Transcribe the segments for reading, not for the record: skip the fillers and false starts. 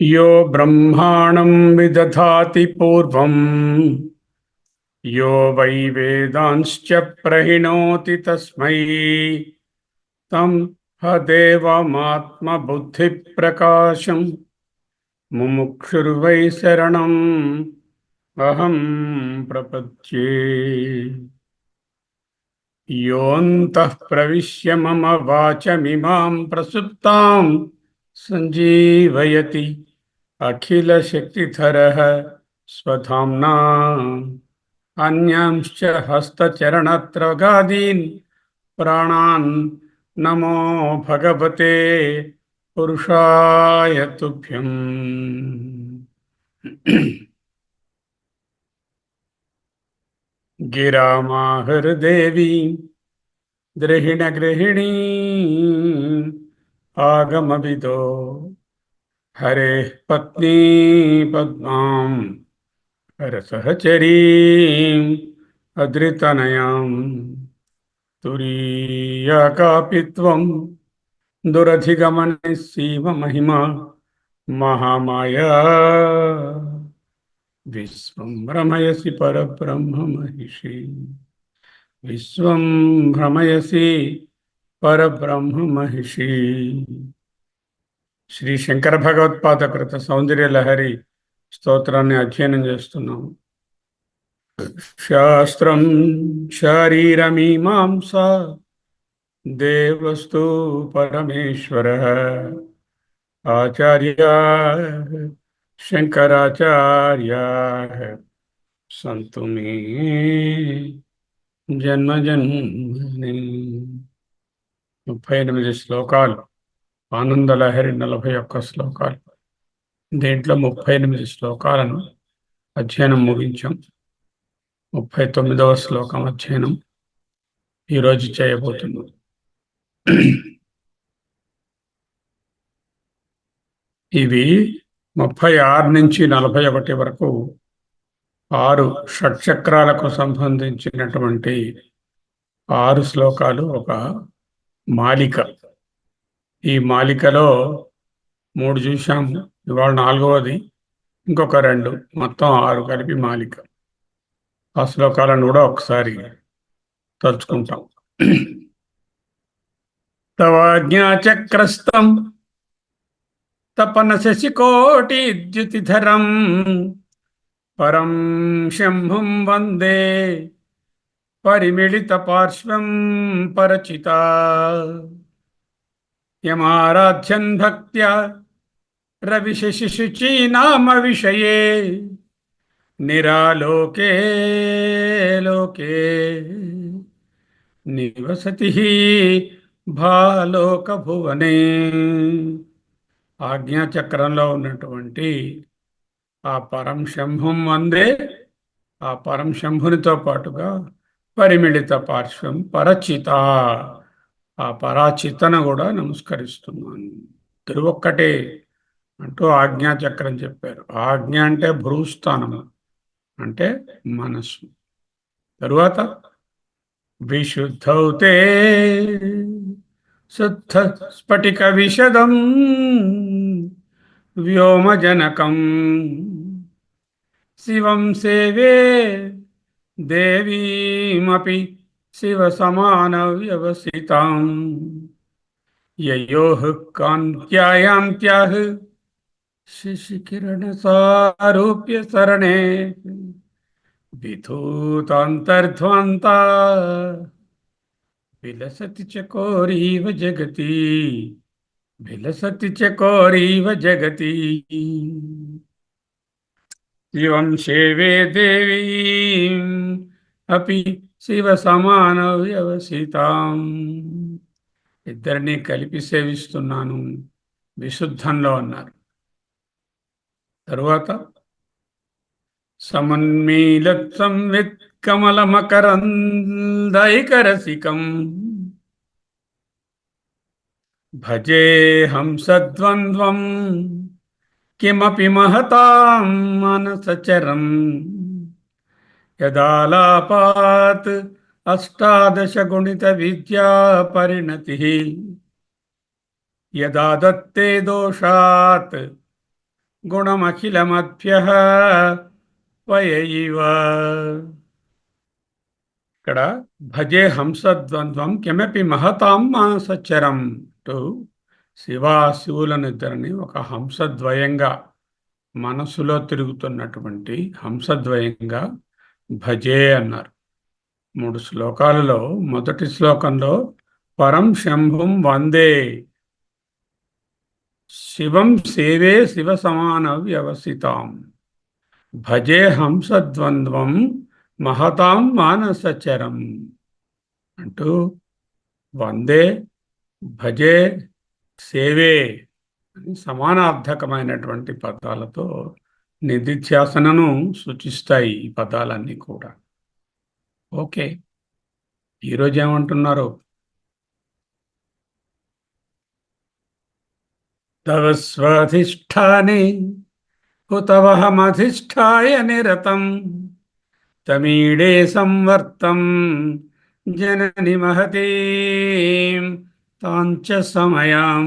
यो ब्रह्माणं विदधाति पूर्वं यो वै वेदांश्च प्रहिणोति तस्मै तं हदेवमात्मबुद्धिप्रकाशं मुमुक्षुर्वै शरणम् अहं प्रपद्ये। योऽन्तः प्रविश्य मम वाचमिमां प्रसुप्तां सञ्जीवयति अखिलशक्तिधरः स्वधाम्ना अन्यांश्च हस्तचरणत्रगादीन् प्राणान् नमो भगवते पुरुषाय तुभ्यम्। गिरामाहृदेवी गृहिणी आगमविदो हरेः पत्नी पद्मां हरसहचरीं अद्रितनयां तुरीयाकापि त्वं दुरधिगमने सीममहिमा महामाया विश्वं भ्रमयसि परब्रह्म महिषी विश्वं भ्रमयसि परब्रह्म महिषी। శ్రీ శంకర భగవత్పాద కృత సౌందర్య లహరి స్తోత్రాన్ని అధ్యయనం చేస్తున్నాము. శాస్త్రం శారీరమీమాంసా దేవస్తు పరమేశ్వర ఆచార్య శంకరాచార్య సంతు మే జన్మ జన్మని. 38 శ్లోకాలు, ఆనందలహరి 41 శ్లోకాలు. దీంట్లో 38 శ్లోకాలను అధ్యయనం ముగించాం. 39వ శ్లోకం అధ్యయనం ఈరోజు చేయబోతున్నాం. ఇవి 36 నుంచి 41 వరకు 6 షట్చక్రాలకు సంబంధించినటువంటి 6 శ్లోకాలు, ఒక మాలిక. ఈ మాలికలో 3 చూశాము, ఇవాళ 4వది, ఇంకొక 2, మొత్తం 6 కలిపి మాలిక. ఆ శ్లోకాలను కూడా ఒకసారి తలుచుకుంటాం. తవాజ్ఞాచక్రస్థం తపన శశికోటి ద్యుతిధరం పరం శంభుం వందే పరిమిళిత పార్శ్వం పరచిత యమారాధ్యన్ భక్త్యా రవిశశిశుచీ నామ విషయే నిరాలోకే లోకే నివసతి భాలోక భువనే. ఆజ్ఞాచక్రంలో ఉన్నటువంటి ఆ పరం శంభుం వందే, ఆ పరం శంభునితో పాటుగా పరిమిళిత పార్శ్వం పరచిత, ఆ పరాచితను కూడా నమస్కరిస్తున్నాను. తిరువొక్కటే అంటూ ఆజ్ఞాచక్రం చెప్పారు. ఆజ్ఞ అంటే భ్రూస్థానము, అంటే మనస్సు. తరువాత విశుద్ధౌతే శుద్ధ స్ఫటిక విశదం వ్యోమజనకం శివం సేవే దేవీమపి శివ సమాన వ్యవసితాం యయోః కాంత్యాయాంత్యాః శశికిరణ సారూప్య శరణే విధూతాంతర్ధ్వాంతా విలసతి చకోరీవ జగతి విలసతి చకోరీవ జగతి శివం సేవే దేవీం అపి శివ సమాన వ్యవసితాం ఇద్దరినీ కలిపి సేవిస్తున్నాను, విశుద్ధంలో అన్నారు. తరువాత సమన్మీలత్ సంవిత్ కమలమకరందైకరసికం భజే హంసద్వంద్వం కిమపి మహతాం మనసచరం యదాలాపాత్ అష్టాదశ గుణిత విద్యా పరిణతి యదా దత్తే దోషాత్ గుణమఖిలమభ్యః వయైవ. ఇక్కడ భజే హంసద్వంద్వం కిమపి మహతాం మానసచరం అంటూ శివులనిద్దరిని ఒక హంసద్వయంగా, మనసులో తిరుగుతున్నటువంటి హంసద్వయంగా భజే అన్నారు. 3 శ్లోకాలలో మొదటి శ్లోకంలో పరం శంభుం వందే, శివం సేవే శివ సమాన వ్యవసితాం, భజే హంసద్వంద్వం మహతాం మానసచరం అంటూ వందే, భజే, సేవే అని సమానార్థకమైనటువంటి పదాలతో నిధిధ్యాసనను సూచిస్తాయి ఈ పదాలన్నీ కూడా. ఓకే, ఈరోజు ఏమంటున్నారు? తవ స్వాధిష్టానే హుతవహమధిష్టాయ నిరతం తమీడే సంవర్తం జనని మహతీం తాంచ సమయాం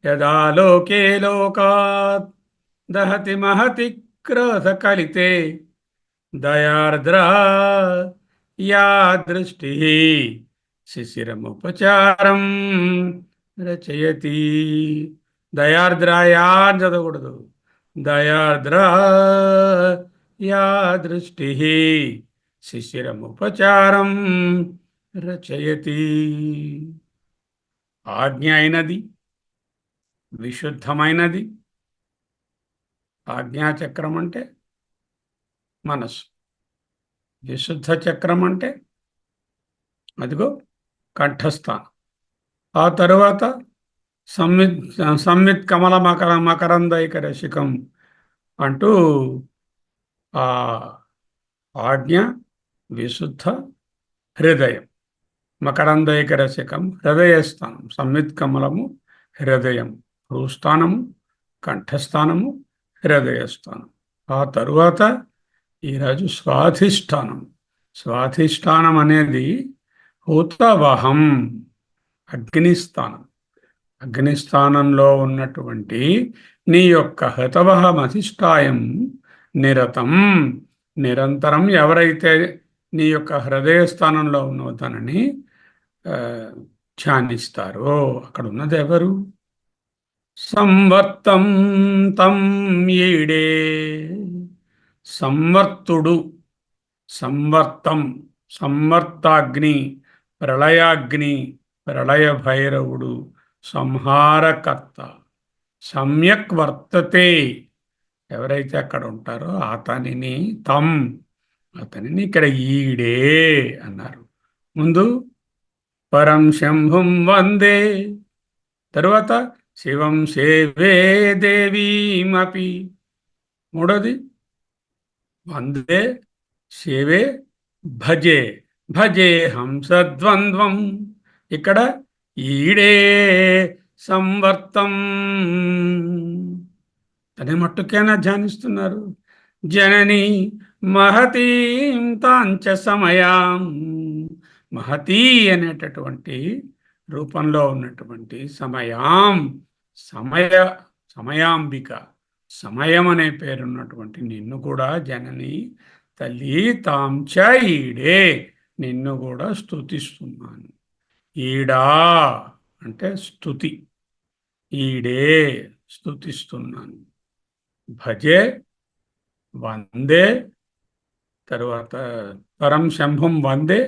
యదా లోకే లోకాత్ దహతి మహతి క్రోధ కలితే దయార్ద్రా యా దృష్టి శిశిరముపచారం రచయతి. దయార్ద్రాయా అని చదవకూడదు, దయార్ద్రా యా దృష్టి శిశిరముపచారం రచయతి. ఆజ్ఞ అయినది, విశుద్ధమైనది. ఆజ్ఞాచక్రం అంటే మనస్సు, విశుద్ధ చక్రం అంటే అదిగో కంఠస్థానం. ఆ తరువాత సంవిత్ కమల మకరందైక రసికం అంటూ ఆ ఆజ్ఞ, విశుద్ధ, హృదయం. మకరందైక రసికం హృదయస్థానం, సంవిత్ కమలము హృదయం, భూస్థానము, కంఠస్థానము, హృదయస్థానం. ఆ తరువాత ఈరోజు స్వాధిష్టానం. స్వాధిష్టానం అనేది హుతవహం, అగ్నిస్థానం. అగ్నిస్థానంలో ఉన్నటువంటి నీ యొక్క హతవహం అధిష్టాయం నిరతం, నిరంతరం ఎవరైతే నీ యొక్క హృదయ స్థానంలో ఉన్న తనని ధ్యానిస్తారో, అక్కడ ఉన్నది ఎవరు? సంవర్తం తం ఈడే, సంవర్తుడు, సంవర్తం, సంవర్తాగ్ని, ప్రళయాగ్ని, ప్రళయ భైరవుడు, సంహారకర్త, సమ్యక్ వర్తతే ఎవరైతే అక్కడ ఉంటారో అతనిని అతనిని ఇక్కడ ఈడే అన్నారు. ముందు పరం శంభుం వందే, తరువాత శివం సేవే దేవీమపి, మూడోది వందే, సేవే, భజే, భజే హంసద్వంద్వం, ఇక్కడ ఈడే సంవర్తం. తనే మట్టుకైనా ధ్యానిస్తున్నారు. జనని మహతీం తాంచ సమయాం, మహతీ అనేటటువంటి రూపంలో ఉన్నటువంటి సమయాంబిక, సమయం అనే పేరున్నటువంటి నిన్ను కూడా జనని తల్లి తాంచ ఈడే, నిన్ను కూడా స్తుతిస్తున్నాను. ఈడా అంటే స్తుతి, ఈడే స్తుతిస్తున్నాను. భజే, వందే, తరువాత పరం శంభుం వందే,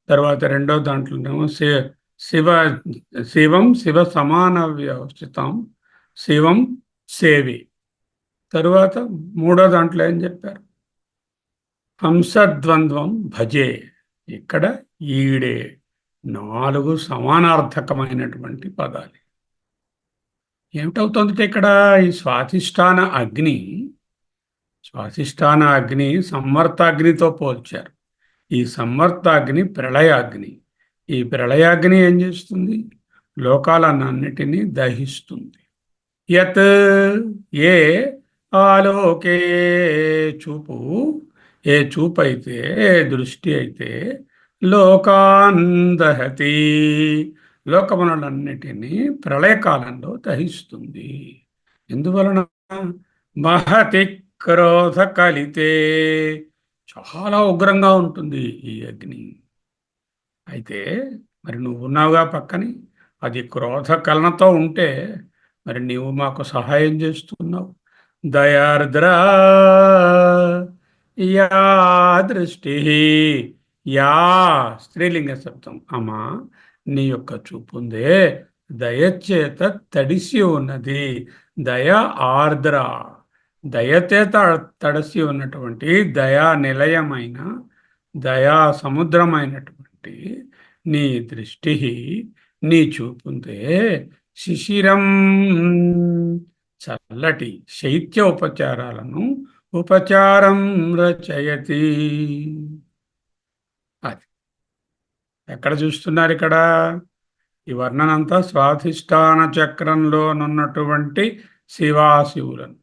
తర్వాత రెండో దాంట్లోనేమో శివం శివ సమాన వ్యవస్థితం, శివం సేవి. తరువాత మూడో దాంట్లో ఏం చెప్పారు? హంసద్వంద్వం భజే, ఇక్కడ ఈడే, 4 సమానార్థకమైనటువంటి పదాలు. ఏమిటవుతుంది ఇక్కడ? ఈ స్వాధిష్టాన అగ్ని సంవర్తాగ్నితో పోల్చారు. ఈ సంవర్తాగ్ని ప్రళయాగ్ని. ఈ ప్రళయాగ్ని ఏం చేస్తుంది? లోకాలన్నిటినీ దహిస్తుంది. యత్ ఏ ఆలోకే చూపు, ఏ చూపు అయితే, ఏ దృష్టి అయితే లోకాన్ దహతి, లోకములన్నిటినీ ప్రళయకాలంలో దహిస్తుంది. ఎందువలన? మహతి క్రోధ కలితే, చాలా ఉగ్రంగా ఉంటుంది ఈ అగ్ని. అయితే మరి నువ్వు ఉన్నావుగా పక్కని, అది క్రోధ కలనతో ఉంటే మరి నీవు మాకు సహాయం చేస్తున్నావు. దయార్ద్ర యా దృష్టి, యా స్త్రీలింగ శబ్దం. అమ్మా, నీ యొక్క చూపుందే దయచేత తడిసి ఉన్నది. దయ ఆర్ద్ర, దయచేత తడిసి ఉన్నటువంటి దయా నిలయమైన, దయా సముద్రమైనటువంటి నీ దృష్టి, నీ చూపుందే శిశిరం, చల్లటి శైత్య ఉపచారాలను ఉపచారం రచయతి. అది ఎక్కడ చూస్తున్నారు? ఇక్కడ ఈ వర్ణనంతా స్వాధిష్టాన చక్రంలోనున్నటువంటి శివాశివులను.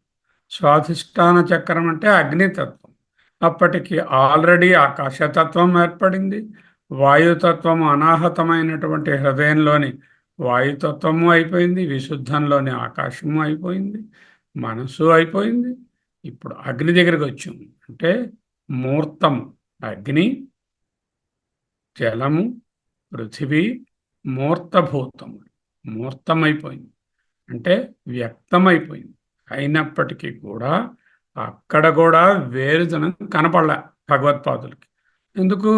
స్వాధిష్టాన చక్రం అంటే అగ్నితత్వం. అప్పటికి ఆల్రెడీ ఆకాశతత్వం ఏర్పడింది. వాయుతత్వం అనాహతమైనటువంటి హృదయంలోని వాయుతత్వము అయిపోయింది. విశుద్ధంలోని ఆకాశము అయిపోయింది. మనసు అయిపోయింది. ఇప్పుడు అగ్ని దగ్గరికి వచ్చాము. అంటే మూర్తము, అగ్ని, జలము, పృథివీ మూర్తభూతములు. మూర్తమైపోయింది అంటే వ్యక్తమైపోయింది. అయినప్పటికీ కూడా అక్కడ కూడా వేరుదనం కనపడలే భగవత్పాదులకి. ఎందుకు?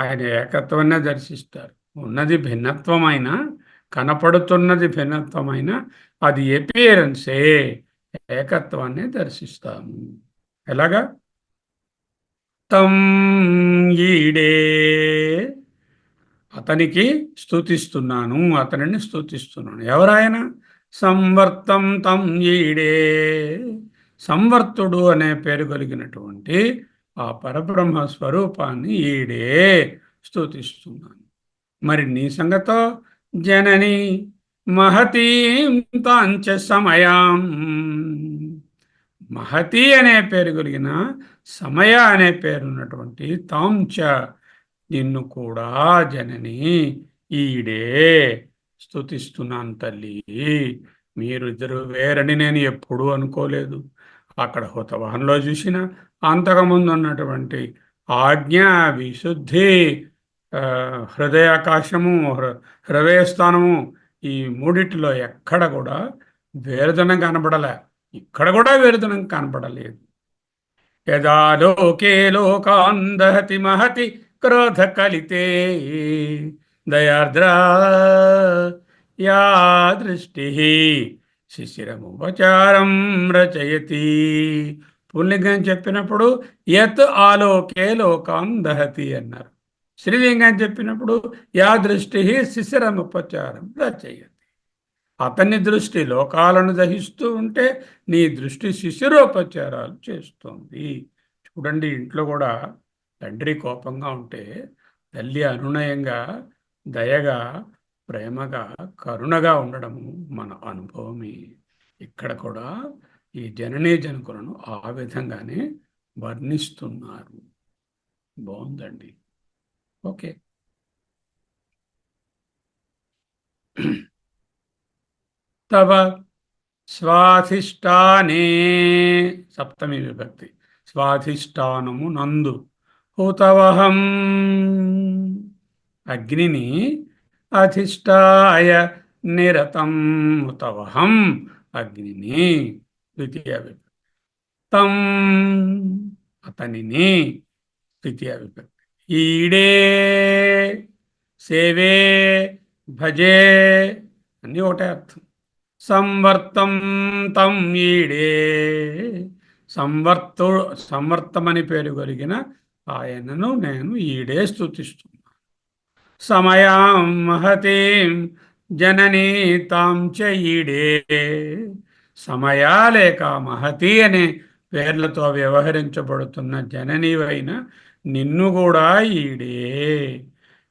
ఆయన ఏకత్వాన్నే దర్శిస్తారు. ఉన్నది భిన్నత్వమైన, కనపడుతున్నది భిన్నత్వమైన, అది ఎపియరెన్సే, ఏకత్వాన్ని దర్శిస్తాము. ఎలాగా? తం ఈడే, అతనికి స్తుతిస్తున్నాను, అతనిని స్తుతిస్తున్నాను. ఎవరాయన? సంవర్తం తం ఈడే, సంవర్తుడు అనే పేరు కలిగినటువంటి ఆ పరబ్రహ్మ స్వరూపాన్ని ఈడే స్తుతిస్తున్నాను. మరి నీ సంగతో జనని మహతీం తాంచ సమయాం, మహతి అనే పేరు కలిగిన, సమయ అనే పేరున్నటువంటి తాంచ, నిన్ను కూడా జనని ఈడే స్తుతిస్తున్నాను తల్లి. మీరు ఇద్దరు వేరని నేను ఎప్పుడూ అనుకోలేదు. అక్కడ హుతవాహంలో చూసిన, అంతకుముందు ఉన్నటువంటి ఆజ్ఞ, విశుద్ధి, హృదయాకాశము, హృదయస్థానము, ఈ మూడిటిలో ఎక్కడ కూడా వేరుదనం కనబడలే. ఇక్కడ కూడా వేరుదనం కనబడలేదు. యదా లోకే లోకాన్ దహతి మహతి క్రోధ కలితే దయార్ద్ర యా దృష్టి శిశిరముపచారం రచయతి. పుల్లింగం చెప్పినప్పుడు యత్ ఆలోకే లోకాన్ దహతి అన్నారు. స్త్రీలింగం చెప్పినప్పుడు యా దృష్టి శిశిరముపచారం రచయతి. అతని దృష్టి లోకాలను దహిస్తూ ఉంటే నీ దృష్టి శిశిరోపచారాలు చేస్తోంది. చూడండి, ఇంట్లో కూడా తండ్రి కోపంగా ఉంటే తల్లి అనునయంగా, దయగా, ప్రేమగా, కరుణగా ఉండడము మన అనుభవమే. ఇక్కడ కూడా ఈ జననీ జనకులను ఆ విధంగానే వర్ణిస్తున్నారు. బాగుందండి. ఓకే. తవ స్వాధిష్టానే, సప్తమి విభక్తి, స్వాధిష్టానము నందు, హుతవహం అగ్నిని, అధిష్టాయ నిరతం, హుతవహం అగ్నిని, ద్వితీయ విభక్తి. తం అతనిని, తృతీయ విభక్తి. ఈడే సేవే భజే అన్నీ ఒకటే అర్థం. సంవర్తం తం ఈడే, సంవర్తమని పేరు కలిగిన ఆయనను నేను ఈడే స్తుతిస్తున్నాను. సమయాం మహతీం జననీ తాం చ ఈడే. సమయా లేక మహతి అనే పేర్లతో వ్యవహరించబడుతున్న జననీవైన నిన్ను కూడా ఈడే.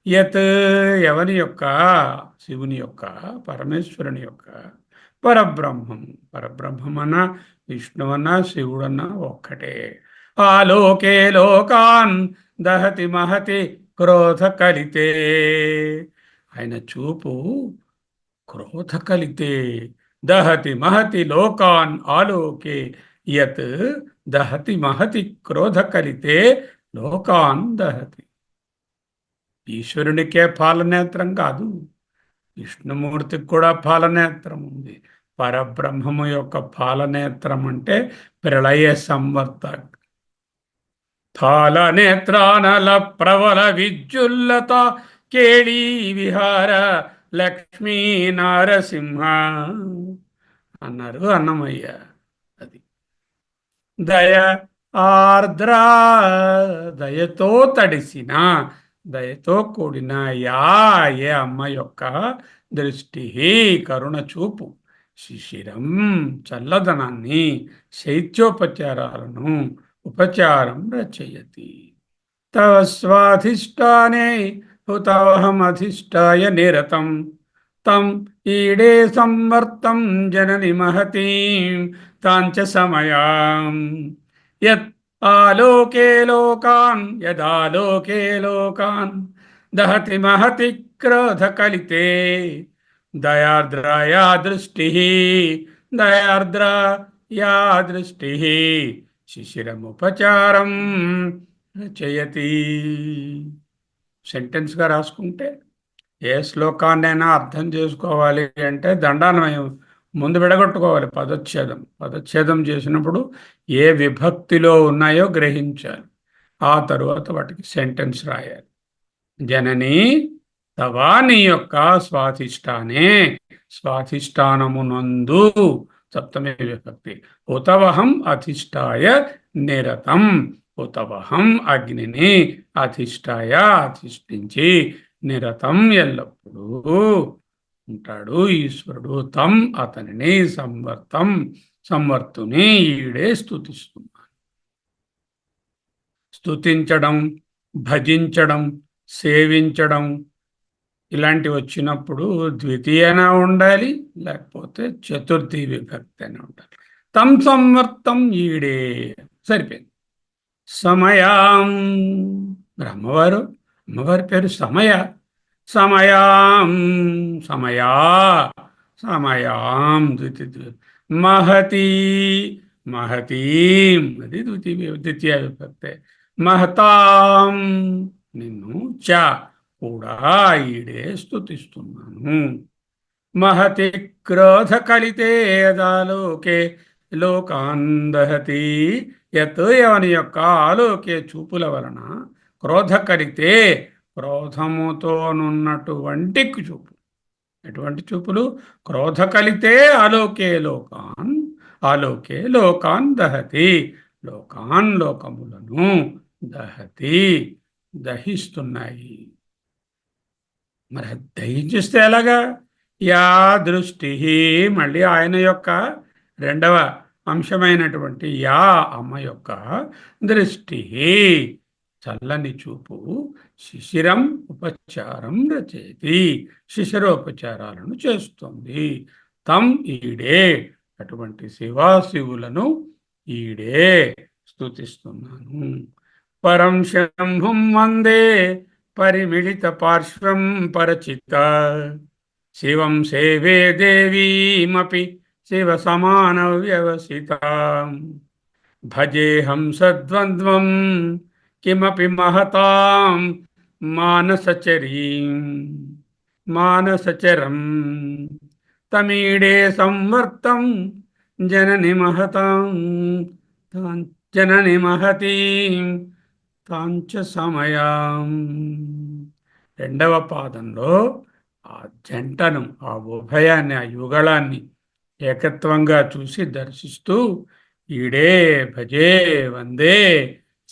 యత్ ఎవని యొక్క, శివుని యొక్క, పరమేశ్వరుని యొక్క పరబ్రహ్మం. పరబ్రహ్మమన్న విష్ణువన్న శివుడన్న ఒక్కటే. ఆలోకే లోకాన్ దహతి మహతి క్రోధ కలితే. ఆయన చూపు క్రోధ కలితే దహతి మహతి లోకాన్ ఆలోకే యత్ దహతి మహతి క్రోధ కలితే లోకాన్ దహతి. ఈశ్వరునికే పాలనేత్రం కాదు, విష్ణుమూర్తికి కూడా పాలనేత్రం ఉంది. పరబ్రహ్మము యొక్క పాలనేత్రం అంటే ప్రళయ సంవర్త పాలనేత్రానల ప్రబల విద్యుల్లత కేళీ విహార లక్ష్మీ నారసింహ అన్నారు అన్నమయ్య. అది దయ ఆర్ద్ర, దయతో తడిసిన, దయతో కూడిన యా ఏ అమ్మ యొక్క దృష్టి కరుణ చూపు, శిశిరం చల్లదనాన్ని, శైత్యోపచారాలను ఉపచారం రచయతి. తవ స్వాధిష్టానే హుతవహమధిష్టాయ నిరతం తం ఈడే సంవర్తం జనని మహతీం తాంచ సమయాం. యత్ ఆలోకే లోకాన్ యదాలోకే లోకాన్ దహతి మహతి క్రోధ కలితే దయార్ద్రయా దృష్టి దయార్ద్ర యా దృష్టి శిశిరముపచారం రచయతి. సెంటెన్స్గా రాసుకుంటే ఏ శ్లోకాన్నైనా అర్థం చేసుకోవాలి అంటే దండాన్వయం ముందు విడగొట్టుకోవాలి. పదచ్ఛేదం పదచ్ఛేదం చేసినప్పుడు ఏ విభక్తిలో ఉన్నాయో గ్రహించాలి, ఆ తరువాత వాటికి సెంటెన్స్ రాయాలి. జనని తవా నీ యొక్క స్వాధిష్టానే, స్వాధిష్టానమునందు సప్తమి విభక్తి. ఉతవహం అధిష్టాయ నిరతం, ఉతవహం అగ్నిని అధిష్టాయ అధిష్ఠించి నిరతం ఎల్లప్పుడూ ఉంటాడు ఈశ్వరుడు. తం అతనిని సంవర్తం సంవర్తుని ఈడే స్తుతిస్తున్నాడు. స్తుతించడం, భజించడం, సేవించడం ఇలాంటివి వచ్చినప్పుడు ద్వితీయన ఉండాలి, లేకపోతే చతుర్థి విభక్తి అని ఉండాలి. తం సంవర్తం ఈడే సరిపోయింది. సమయాం బ్రహ్మవారు, అమ్మవారి పేరు సమయ. సమయాం సమయా సమయాం మహతి మహతీం అది ద్వితీయ విభక్తి. మహతాం నిన్ను చ కూడా ఈడే స్తుతిస్తున్నాను. మహతి క్రోధ కలితే యదాలోకే లోకాన్ దహతి. యత్ ఎవని యొక్క ఆలోకే చూపుల వలన క్రోధ కలితే క్రోధముతోనున్నటువంటి చూపు. ఎటువంటి చూపులు? క్రోధ కలితే ఆలోకే లోకాన్, ఆలోకే లోకాన్ దహతి, లోకాన్ లోకములను దహతి దహిస్తున్నాయి. మరి దహించిస్తే ఎలాగా? యా దృష్టి, మళ్ళీ ఆయన యొక్క రెండవ అంశమైనటువంటి యా అమ్మ యొక్క దృష్టి చల్లని చూపు శిశిరం ఉపచారం రచయితి, శిశిరోపచారాలను చేస్తుంది. తం ఈడే, అటువంటి శివాశివులను ఈడే స్తుతిస్తున్నాను. పరం శంభుం వందే పరిమిళిత పార్శ్వం పరచిత, శివం సేవే దేవీమపి శివ సమాన వ్యవసితాం. భజేహం సద్వంద్వం కిమపి మహతాం మానసచరీం మానసచరం తమీడే సంవర్తం జనని మహతాం జనని మహతీం తాంచ సమయాం. రెండవ పాదంలో ఆ జంటను, ఆ ఉభయాన్ని, ఆ యుగళాన్ని ఏకత్వంగా చూసి దర్శిస్తూ ఈడే భజే వందే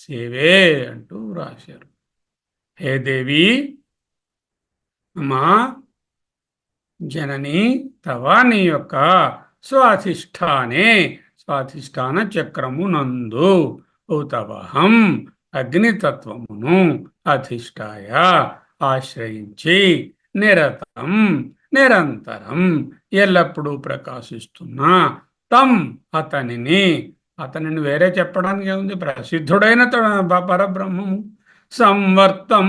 సేవే అంటూ రాశారు. హే దేవి, మా జనని తవ నీ యొక్క స్వాధిష్టానే స్వాధిష్టాన చక్రము నందు ఉతవహం అగ్నితత్వమును అధిష్టాయ ఆశ్రయించి నిరతం నిరంతరం ఎల్లప్పుడూ ప్రకాశిస్తున్నా తం అతనిని అతనిని వేరే చెప్పడానికి ఏముంది ప్రసిద్ధుడైన పరబ్రహ్మము సంవర్తం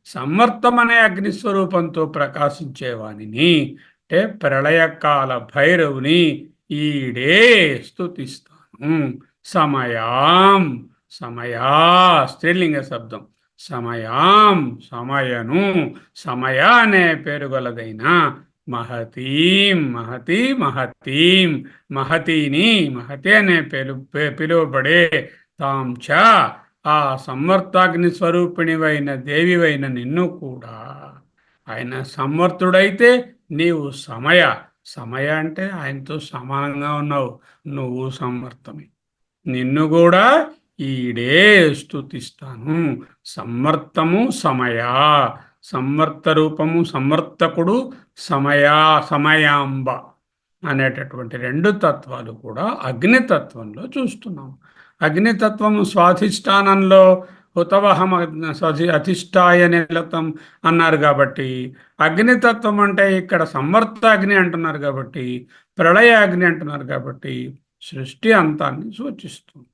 సంవర్తం అనే అగ్నిస్వరూపంతో ప్రకాశించేవానిని అంటే ప్రళయకాల భైరవుని ఈడే స్తుతిస్తాను సమయాం సమయా స్త్రీలింగ శబ్దం సమయాం సమయను సమయ అనే పేరు గలదైన మహతీం మహతి మహతీం మహతీని మహతి అనే పిలువబడే తాం చ ఆ సంవర్తాగ్ని స్వరూపిణివైన దేవివైన నిన్ను కూడా ఆయన సంవర్తుడైతే నీవు సమయ సమయ అంటే ఆయనతో సమానంగా ఉన్నావు నువ్వు సంవర్తమే నిన్ను కూడా ఈడే స్తుతిస్తాను సంవర్తము సమయా సంవర్త రూపము సంవర్తకుడు సమయా సమయాంబ అనేటటువంటి రెండు తత్వాలు కూడా అగ్నితత్వంలో చూస్తున్నాం అగ్నితత్వము స్వాధిష్టానంలో హుతవహం అధిష్టాయ నిలతం అన్నారు కాబట్టి అగ్నితత్వం అంటే ఇక్కడ సంవర్తాగ్ని అంటున్నారు కాబట్టి ప్రళయ అగ్ని అంటున్నారు కాబట్టి సృష్టి అంతాన్ని సూచిస్తుంది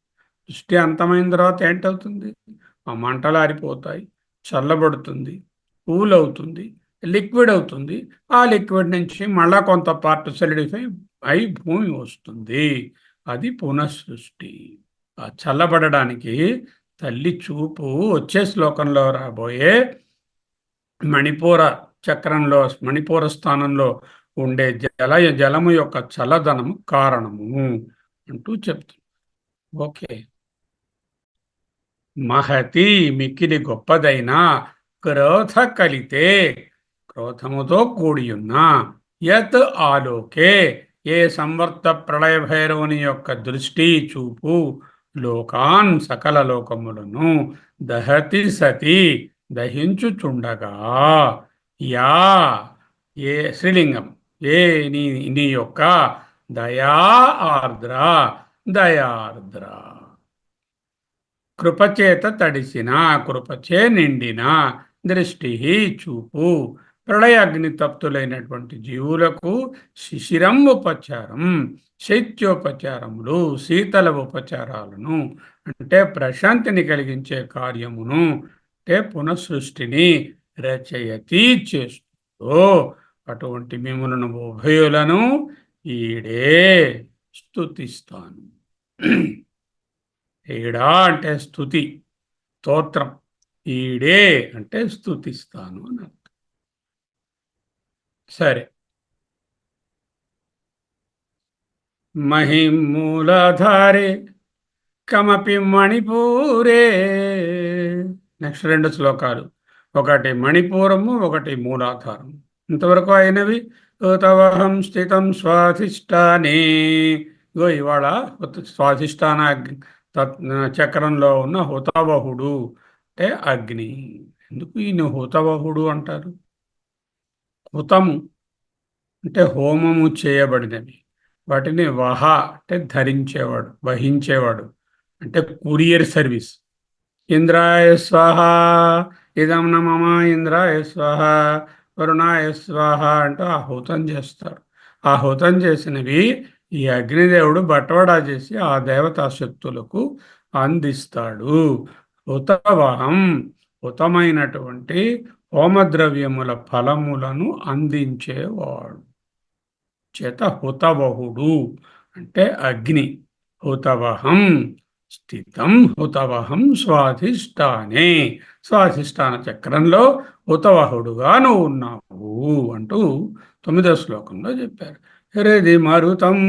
సృష్టి అంతమైన తర్వాత ఏంటవుతుంది ఆ మంటలు ఆరిపోతాయి చల్లబడుతుంది కూల్ అవుతుంది లిక్విడ్ అవుతుంది ఆ లిక్విడ్ నుంచి మళ్ళా కొంత పార్ట్ సలిడిఫై అయి భూమి వస్తుంది అది పునఃసృష్టి ఆ చల్లబడడానికి తల్లి చూపు వచ్చే శ్లోకంలో రాబోయే మణిపూర చక్రంలో మణిపూర స్థానంలో ఉండే జలము యొక్క చల్లదనము కారణము అంటూ చెప్తుంది ఓకే మహతి మిక్కిలి గొప్పదైన క్రోధ కలితే క్రోధముతో కూడి ఉన్న యత్ ఆలోకే ఏ సంవర్త ప్రళయ భైరవుని యొక్క దృష్టి చూపు లోకాన్ సకల లోకములను దహతి సతి దహించుచుండగా యా ఏ శ్రీలింగం ఏ నీ యొక్క దయా ఆర్ద్ర దయార్ద్ర కృపచేత తడిసిన కృపచే నిండిన దృష్టి చూపు ప్రళయాగ్ని తప్తులైనటువంటి జీవులకు శిశిరం ఉపచారం శైత్యోపచారములు శీతల ఉపచారాలను అంటే ప్రశాంతిని కలిగించే కార్యమును అంటే పునఃసృష్టిని రచయతి చేస్తూ అటువంటి మిమ్ములను ఉభయులను ఈడే స్తుతిస్తాను ఈడా అంటే స్తుతి స్తోత్రం ఈడే అంటే స్తుతిస్తాను అని అర్థం సరే మహిమూలాధారే కమపి మణిపూరే నెక్స్ట్ రెండు శ్లోకాలు ఒకటి మణిపూరము ఒకటి మూలాధారము ఇంతవరకు అయినవి తవహం స్థితం స్వాధిష్టానే ఇవాళ స్వాధిష్టాన చక్రంలో ఉన్న హుతవహుడు అంటే అగ్ని ఎందుకు ఈయన హుతవహుడు అంటారు హుతము అంటే హోమము చేయబడినవి వాటిని వహ అంటే ధరించేవాడు వహించేవాడు అంటే కురియర్ సర్వీస్ ఇంద్రాయ స్వాహ ఇదం నమమ ఇంద్రాయ స్వాహ వరుణాయ స్వాహ అంటూ ఆహుతం చేస్తారు ఆహుతం చేసినవి ఈ అగ్నిదేవుడు బట్వాడా చేసి ఆ దేవతా శక్తులకు అందిస్తాడు హుతవహం హుతమైనటువంటి హోమద్రవ్యముల ఫలములను అందించేవాడు చేత హుతవహుడు అంటే అగ్ని హుతవహం స్థితం హుతవహం స్వాధిష్టానే స్వాధిష్టాన చక్రంలో హుతవహుడుగా నువ్వు ఉన్నావు అంటూ 9వ శ్లోకంలో చెప్పారు హృది మరుతం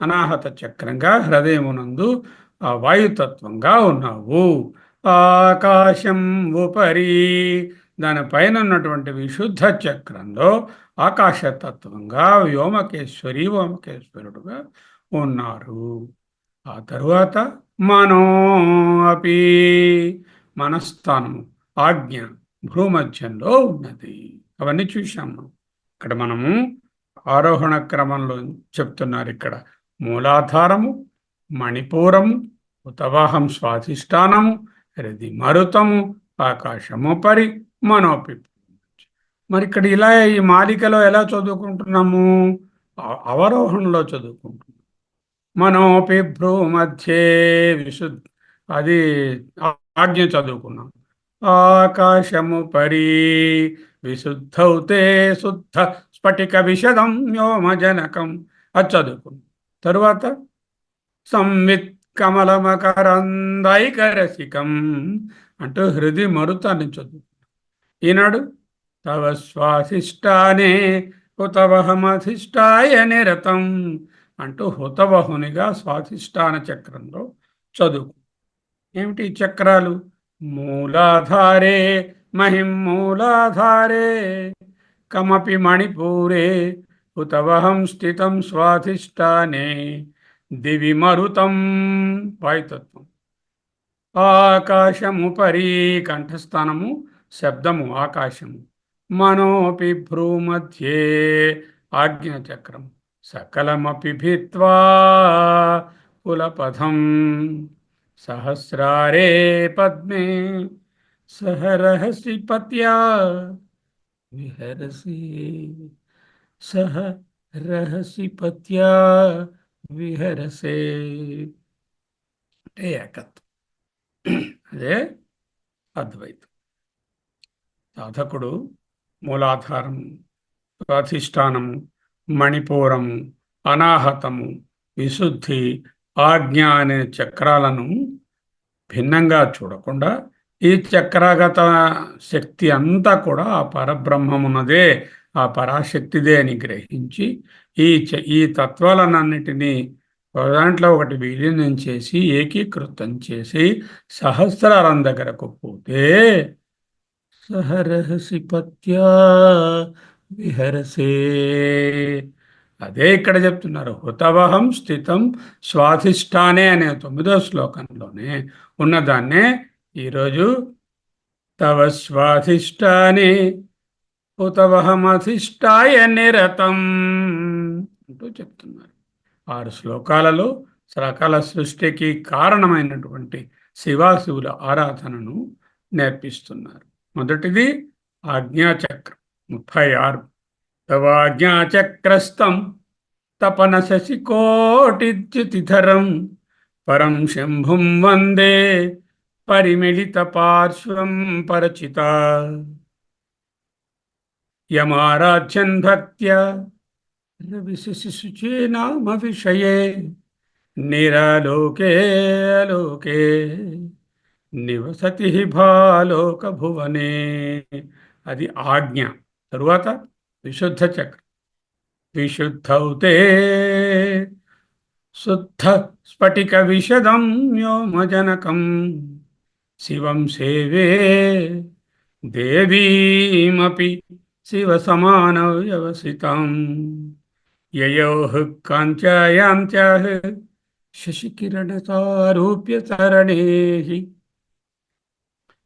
అనాహత చక్రంగా హృదయమునందు ఆ వాయుతత్వంగా ఉన్నావు ఆకాశం ఉపరి దానిపైన ఉన్నటువంటి విశుద్ధ చక్రంలో ఆకాశతత్వంగా వ్యోమకేశ్వరుడుగా ఉన్నారు ఆ తరువాత మనో అపి మనస్థానము ఆజ్ఞ భూమధ్యంలో ఉన్నది. అవన్నీ చూశాము. ఇక్కడ మనము ఆరోహణ క్రమంలో చెప్తున్నారు. ఇక్కడ మూలాధారము, మణిపూరము, ఉతవాహం స్వాధిష్టానము, హృది మరుతము, ఆకాశము పరి మనోపి. మరి ఇక్కడ ఇలా ఈ మాలికలో ఎలా చదువుకుంటున్నాము? అవరోహణలో చదువుకుంటున్నాము. మనోపి భ్రూమధ్యే విశుద్ధ, అది ఆజ్ఞ చదువుకున్నాం. ఆకాశము పరి విశుద్ధౌతే శుద్ధ స్ఫటిక విశదం వ్యోమజనకం, అది చదువుకున్నాం. తరువాత సంవిత్ కమలమకరందైకరసికం అంటూ హృది మరుతాన్ని చదువు. ఈనాడు తవ స్వాధిష్టానే హుతవహమధిష్టాయ నిరతం అంటూ హుతవహునిగా స్వాధిష్టాన చక్రంలో చదువు. ఏమిటి చక్రాలు? మూలాధారే మహిం మూలాధారే కమపి మణిపూరే హుతవహం స్థితం స్వాధిష్టానే దివి మరుతం వాయుతత్వం. ఆకాశము పరి కంఠస్థానము, శబ్దము ఆకాశము. మనోపి భ్రూమధ్యే ఆజ్ఞచక్రం. సకలమపి భిత్వా కులపథం సహస్రారే పద్మే సహరహసి పత్యా విహరసి. సహ రహసి పత్యా విహరసే అంటే ఏకత్వం. అదే అద్వైతం. సాధకుడు మూలాధారము, స్వాధిష్టానము, మణిపూరము, అనాహతము, విశుద్ధి, ఆజ్ఞ అనే చక్రాలను భిన్నంగా చూడకుండా ఈ చక్రాగత శక్తి అంతా కూడా ఆ పరబ్రహ్మమున్నదే, ఆ పరాశక్తిదే అని గ్రహించి ఈ తత్వాలన్నిటినీ దాంట్లో ఒకటి విలీనం చేసి ఏకీకృతం చేసి సహస్రారం దగ్గరకు పోతే సహరహసి పత్యా విహరసే. అదే ఇక్కడ చెప్తున్నారు. హుతవహం స్థితం స్వాధిష్టానే అనే 9వ శ్లోకంలోనే ఉన్నదాన్నే ఈరోజు తవ స్వాధిష్టానే హుతవహమధిష్టాయ నిరతం అంటూ చెప్తున్నారు. 6 శ్లోకాలలో సకల సృష్టికి కారణమైనటువంటి శివాశివుల ఆరాధనను నేర్పిస్తున్నారు. మొదటిది ఆజ్ఞాచక్రం 36. తవాజ్ఞాచక్రస్థం తపన శశికోటిద్యుతిధరం పరం శంభుం వందే పరిమిళిత పార్శ్వం పరచిత. యమారాధ్యన్ భక్త్యా రవిశశిశుచే నామ విషయే నిరాలోకే అలోకే నివసతి భాలోక భువనే. అది ఆజ్ఞ. తరువాత విశుద్ధ చక్రం. విశుద్ధౌతే శుద్ధ స్ఫటిక విశదం వ్యోమజనకం శివం సేవే దేవీమపి శివ సమాన వ్యవసితం యయోః కాంచాయాంత్యాః శశికిరణసారూప్య తరణేః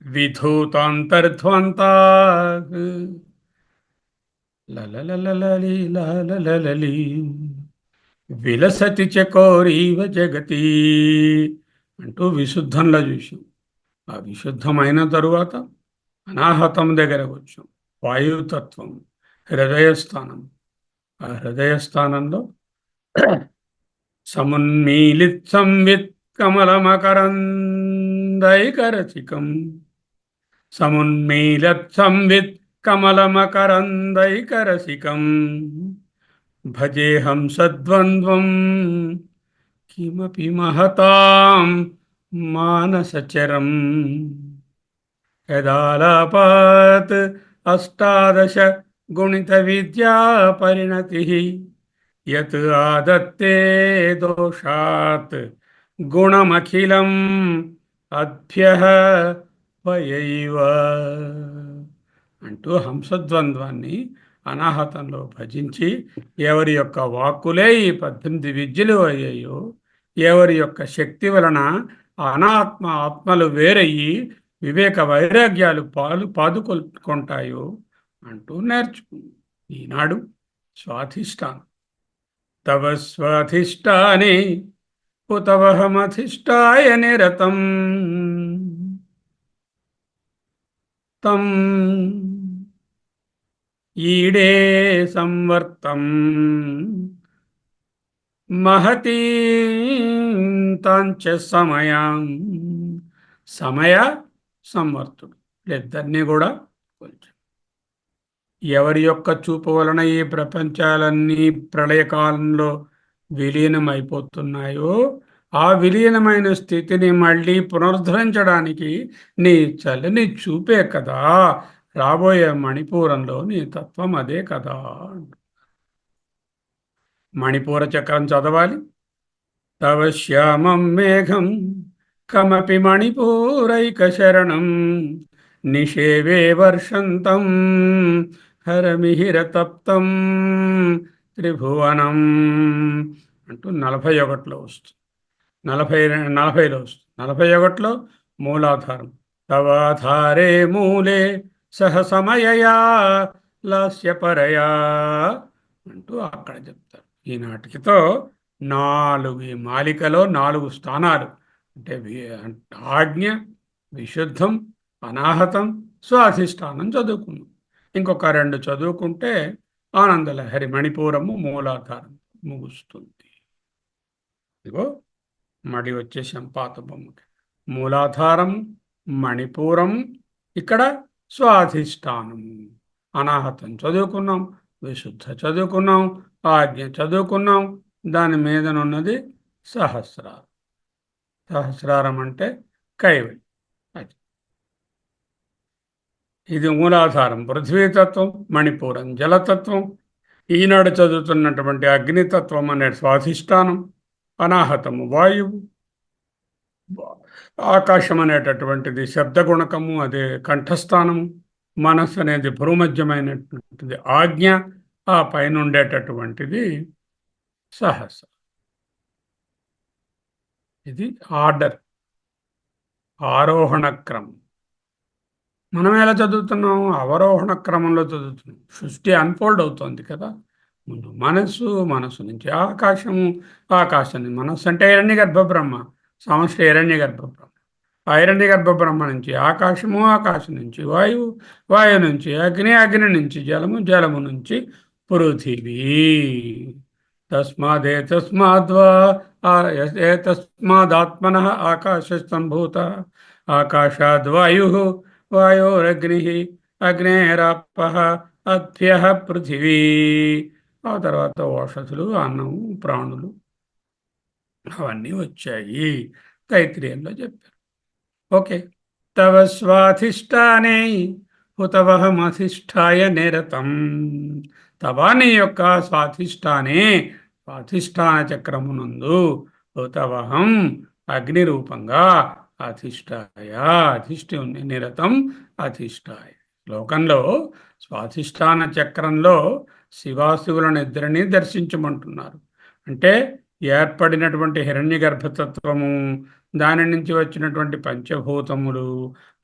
విధూతాంతర్ధ్వంతాః లలలలలలి లలలలలి విలసతి చకోరీవ జగతి అంటూ విశుద్ధంలో చూసాం. ఆ విశుద్ధమైన తరువాత అనాహతం దగ్గరకు వచ్చాం. వాయుతత్వం, హృదయస్థానం. ఆ హృదయస్థానంలో సమున్మీలిత్ సంవిత్ కమలమకరందైకరచికం. సమున్మీలత్ సంవిత్ కమలమకరందైకరసికం భజేహం సద్వంద్వం కిమపి మహతాం మానసచరం. యదాలాపాత్ అష్టాదశ గుణిత విద్యా పరిణతి యత్ ఆదత్తే దోషాత్ గుణమఖిలం అభ్యః వయైవ అంటూ హంసద్వంద్వాన్ని అనాహతంలో భజించి ఎవరి యొక్క వాక్కులే ఈ 18 విద్యలు అయ్యాయో, ఎవరి యొక్క శక్తి వలన అనాత్మ ఆత్మలు వేరయ్యి వివేక వైరాగ్యాలు పాదుకొల్పుకుంటాయో అంటూ నేర్చుకుంది ఈనాడు స్వాధిష్టానం. తవ స్వాధిష్టానే కుతవహమధిష్టాయ నిరతం తం ఈడే సంవర్తం మహతీంతాంచ సమయం. సమయ సంవర్తుడు ఇద్దరినీ కూడా కొంచెం ఎవరి యొక్క చూపు వలన ఈ ప్రపంచాలన్నీ ప్రళయకాలంలో విలీనమైపోతున్నాయో ఆ విలీనమైన స్థితిని మళ్ళీ పునరుద్ధరించడానికి నీ చల్లని చూపే కదా రాబోయే మణిపూరంలో నీ తత్వం అదే కదా. మణిపూర చక్రం చదవాలి. తవ శ్యామం మేఘం కమపి మణిపూరైక శరణం నిషేవే వర్షంతం హరమిహిర తప్తం త్రిభువనం అంటూ 41లో వస్తుంది. 40లో వస్తుంది. 41లో మూలాధారం. తవాధారే మూలే సహ సమయయా లాస్యపరయా అంటూ అక్కడ చెప్తారు. ఈనాటికితో 4 ఈ మాలికలో 4 స్థానాలు అంటే ఆజ్ఞ, విశుద్ధం, అనాహతం, స్వాధిష్టానం చదువుకున్నాం. ఇంకొక 2 చదువుకుంటే ఆనందలహరి మణిపూరము మూలాధారం ముగుస్తుంది. ఇదిగో మడి వచ్చేసాం పాత బొమ్మకి. మూలాధారం, మణిపూరం, ఇక్కడ స్వాధిష్టానము. అనాహతం చదువుకున్నాం, విశుద్ధ చదువుకున్నాం, ఆజ్ఞ చదువుకున్నాం. దాని మీదనున్నది సహస్రారం. సహస్రారం అంటే కైవల్యం. అది ఇది మూలాధారం పృథ్వీతత్వం, మణిపూరం జలతత్వం. ఈనాడు చదువుతున్నటువంటి అగ్నితత్వం అనే స్వాధిష్టానం, అనాహతము వాయువు, ఆకాశం అనేటటువంటిది శబ్దగుణకము, అదే కంఠస్థానము, మనస్సు అనేది భూమధ్యమైనటువంటిది ఆజ్ఞ, ఆ పైన ఉండేటటువంటిది సహస్రం. ఇది ఆర్డర్, ఆరోహణ క్రమం. మనం ఎలా చదువుతున్నాం? అవరోహణ క్రమంలో చదువుతున్నాం. సృష్టి అన్ఫోల్డ్ అవుతోంది కదా. ముందు మనస్సు, మనస్సు నుంచి ఆకాశము, ఆకాశం నుంచి మనస్సు అంటే హిరణ్య గర్భ బ్రహ్మ, సమష్టి హిరణ్య గర్భ బ్రహ్మ. ఆ హిరణ్య గర్భ బ్రహ్మ నుంచి ఆకాశము, ఆకాశం నుంచి వాయువు, వాయువు నుంచి అగ్ని, అగ్ని నుంచి జలము, జలము నుంచి పృథివీ. తస్మాదాత్మన ఆకాశ సంభూత ఆకాశాద్వాయు వాయోరగ్ని అగ్నేరాప అభ్య పృథివీ. ఆ తర్వాత ఓషధులు, అన్నము, ప్రాణులు అవన్నీ వచ్చాయి. తైత్రీయంలో చెప్పారు. ఓకే. తవ స్వాధిష్టానే హుతవహమధిష్టాయ నిరతం. తవా నీ యొక్క స్వాధిష్టానే, స్వాధిష్టాన చక్రమునందు హుతవహం అగ్ని రూపంగా అధిష్టాయ, అధిష్ఠి ఉంది, నిరతం అధిష్టాయ. లోకంలో స్వాధిష్టాన చక్రంలో శివాశివులను ఇద్దరిని దర్శించమంటున్నారు. అంటే ఏర్పడినటువంటి హిరణ్య గర్భతత్వము, దాని నుంచి వచ్చినటువంటి పంచభూతములు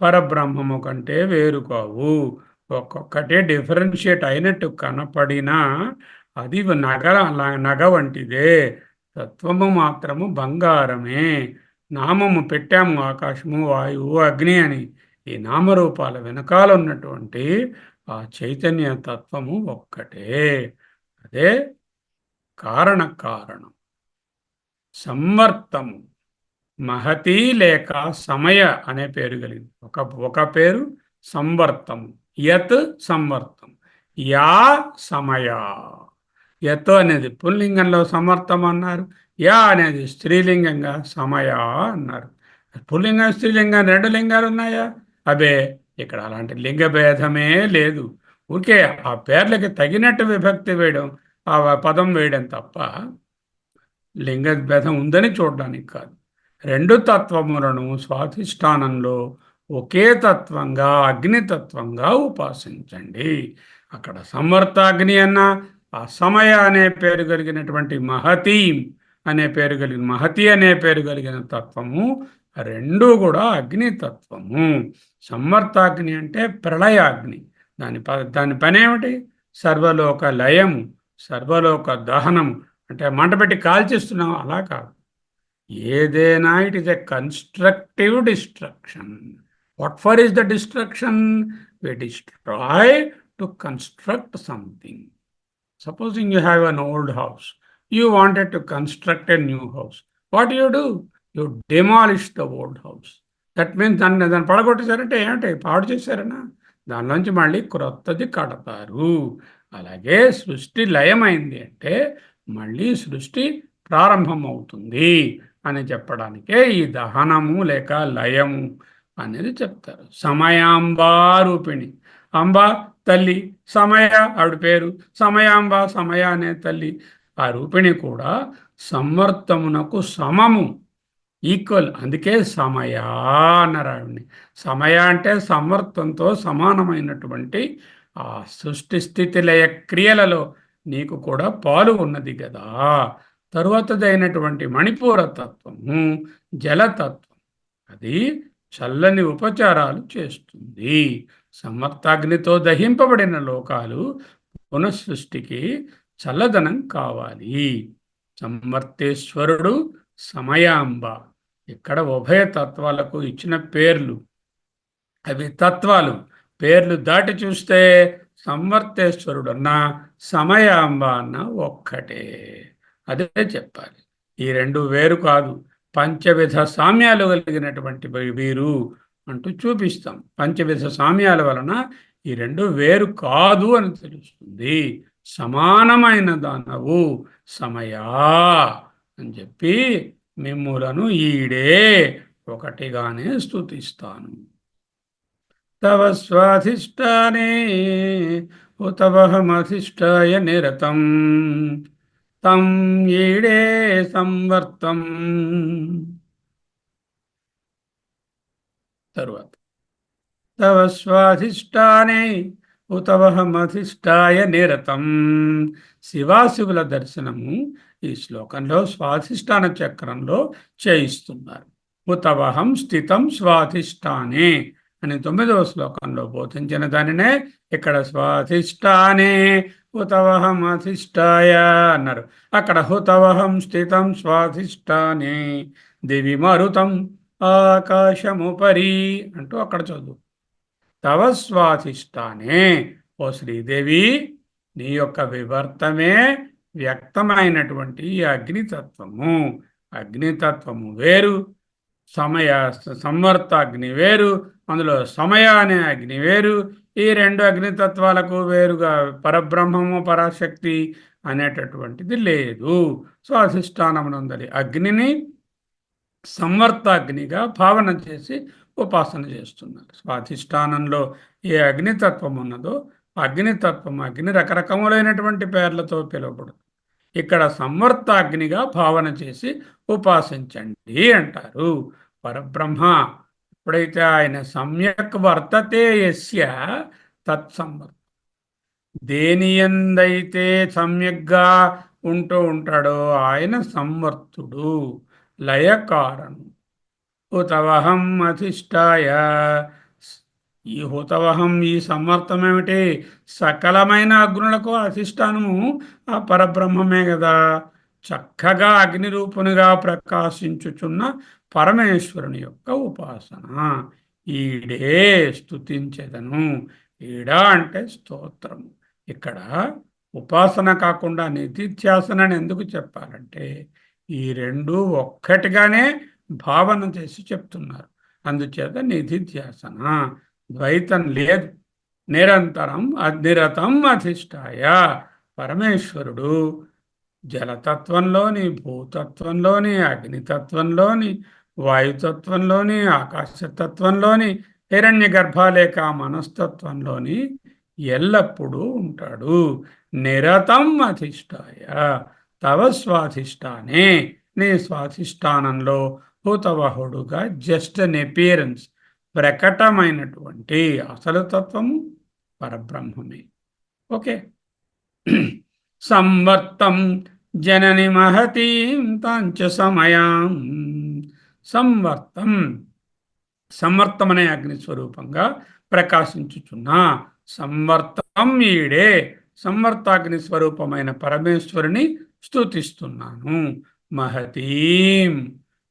పరబ్రహ్మము కంటే వేరు కావు. ఒక్కొక్కటే డిఫరెన్షియేట్ అయినట్టు కనపడినా అది నగ వంటిదే. తత్వము మాత్రము బంగారమే. నామము పెట్టాము ఆకాశము, వాయువు, అగ్ని అని. ఈ నామరూపాల వెనకాల ఉన్నటువంటి ఆ చైతన్య తత్వము ఒక్కటే. అదే కారణం. సంవర్తము మహతి లేక సమయ అనే పేరు కలిగింది. ఒక పేరు సంవర్తము. యత్ సంవర్తం, యా సమయ. యత్ అనేది పుల్లింగంలో సమర్థం అన్నారు, యా అనేది స్త్రీలింగంగా సమయ అన్నారు. పుల్లింగం, స్త్రీలింగం 2 లింగాలు ఉన్నాయా? అబే, ఇక్కడ అలాంటి లింగ భేదమే లేదు. ఊరికే ఆ పేర్లకి తగినట్టు విభక్తి వేయడం, ఆ పదం వేయడం తప్ప లింగ భేదం ఉందని చూడడానికి కాదు. 2 తత్వములను స్వాధిష్టానంలో ఒకే తత్వంగా, అగ్నితత్వంగా ఉపాసించండి. అక్కడ సంవర్తాగ్ని అన్న ఆ సమయ అనే పేరు కలిగినటువంటి మహతి అనే పేరు కలిగిన తత్వము రెండూ కూడా అగ్నితత్వము. సంవర్తాగ్ని అంటే ప్రళయాగ్ని. దాని పని ఏమిటి? సర్వలోక లయము, సర్వలోక దహనము. అంటే మంట పెట్టి కాల్చేస్తున్నాం అలా కాదు. ఏదైనా it is a constructive destruction. What for is the destruction? We destroy to construct something. Supposing you have an old house, you wanted to construct a new house. What do? You demolish the old house. That means దాన్ని పడగొట్టేశారంటే ఏమిటి? పాడు చేశారనా? దానిలోంచి మళ్ళీ క్రొత్తది కడతారు. అలాగే సృష్టి లయమైంది అంటే మళ్ళీ సృష్టి ప్రారంభం అవుతుంది అని చెప్పడానికే ఈ దహనము లేక లయము అనేది చెప్తారు. సమయాంబారూపిణి. అంబ తల్లి, సమయ ఆవిడ పేరు, సమయాంబ సమయ అనే తల్లి. ఆ రూపిణి కూడా సంవర్తమునకు సమము, ఈక్వల్. అందుకే సమయ అన్నారు ఆవిడ్ని. సమయ అంటే సంవర్తంతో సమానమైనటువంటి ఆ సృష్టి స్థితి లయ క్రియలలో నీకు కూడా పాలు ఉన్నది కదా. తరువాతదైనటువంటి మణిపూర తత్వము జలతత్వం. అది చల్లని ఉపచారాలు చేస్తుంది. సమర్థాగ్నితో దహింపబడిన లోకాలు పునఃసృష్టికి చల్లదనం కావాలి. సమర్థేశ్వరుడు, సమయాంబ ఇక్కడ ఉభయ తత్వాలకు ఇచ్చిన పేర్లు. అవి తత్వాలు. పేర్లు దాటి చూస్తే సమర్థేశ్వరుడు అన్న సమయాంబ అన్న ఒక్కటే. అదే చెప్పాలి. ఈ రెండు వేరు కాదు. పంచవిధ సామ్యాలు కలిగినటువంటి వీరు అంటూ చూపిస్తాం. పంచవిధ సామ్యాల వలన ఈ రెండు వేరు కాదు అని తెలుస్తుంది. సమానమైన దానవు సమయా అని చెప్పి మిమ్ములను ఈడే ఒకటిగానే స్తుతిస్తాను. తవ స్వాధిష్టానే ఉతవహమధిష్టాయ నిరతం తం ఈడే సంవర్తం. తరువాత తవ స్వాధిష్టానే ఉతవహమధిష్టాయ నిరతం. శివాశివుల దర్శనము ఈ శ్లోకంలో స్వాధిష్టాన చక్రంలో చేయిస్తున్నారు. ఉతవహం స్థితం స్వాధిష్టానే అని 9వ శ్లోకంలో బోధించిన దానినే ఇక్కడ స్వాధిష్టానే హుతవహం అధిష్టాయ అన్నారు. అక్కడ హుతవహం స్థితం స్వాధిష్టానే దివి మరుతం ఆకాశముపరి అంటూ అక్కడ చదువు. తవ స్వాధిష్టానే, ఓ శ్రీదేవి, నీ యొక్క వివర్తమే వ్యక్తమైనటువంటి అగ్నితత్వము. అగ్నితత్వము వేరు, సంవర్తాగ్ని వేరు, అందులో సమయ అనే అగ్ని వేరు. ఈ రెండు అగ్నితత్వాలకు వేరుగా పరబ్రహ్మము పరాశక్తి అనేటటువంటిది లేదు. స్వాధిష్టానమునందలి అగ్నిని సంవర్తాగ్నిగా భావన చేసి ఉపాసన చేస్తున్నారు. స్వాధిష్టానంలో ఏ అగ్నితత్వం ఉన్నదో అగ్ని రకరకములైనటువంటి పేర్లతో పిలువబడుతుంది. ఇక్కడ సంవర్తాగ్నిగా భావన చేసి ఉపాసించండి అంటారు. పరబ్రహ్మ ఎప్పుడైతే ఆయన సమ్యక్ వర్తతే యస్య తత్సంవర్త, దేనియందైతే సమ్యక్గా ఉంటూ ఉంటాడో ఆయన సంవర్తుడు, లయకారణం. హుతవహం అధిష్టాయ, ఈ హుతవహం ఈ సమర్థం ఏమిటి? సకలమైన అగ్నులకు అధిష్టానము ఆ పరబ్రహ్మమే కదా. చక్కగా అగ్నిరూపునిగా ప్రకాశించుచున్న పరమేశ్వరుని యొక్క ఉపాసన. ఈడే స్తుతించెదను. ఈడా అంటే స్తోత్రము. ఇక్కడ ఉపాసన కాకుండా నిధిధ్యాసన అని ఎందుకు చెప్పాలంటే ఈ రెండు ఒక్కటిగానే భావన చేసి చెప్తున్నారు. అందుచేత నిధిధ్యాసన, ద్వైతం లేదు. నిరంతరం అనిరతం అధిష్టాయ, పరమేశ్వరుడు జలతత్వంలోని, భూతత్వంలోని, అగ్నితత్వంలోని, వాయుతత్వంలోని, ఆకాశతత్వంలోని, హిరణ్య గర్భాలేక మనస్తత్వంలోని ఎల్లప్పుడూ ఉంటాడు. నిరతం అధిష్టాయ, తవ స్వాధిష్టానే, నీ స్వాధిష్టానంలో హుతవహుడుగా జస్ట్ అన్ అపియరెన్స్, ప్రకటమైనటువంటి అసలు తత్వము పరబ్రహ్మమే. ఓకే. సంవర్తం జనని మహతీం తాంచ సమయాం సంవర్తం. సంవర్తమనే అగ్నిస్వరూపంగా ప్రకాశించుచున్నా సంవర్తం ఈడే సంవర్తాగ్ని స్వరూపమైన పరమేశ్వరుని స్తుతిస్తున్నాను. మహతీం.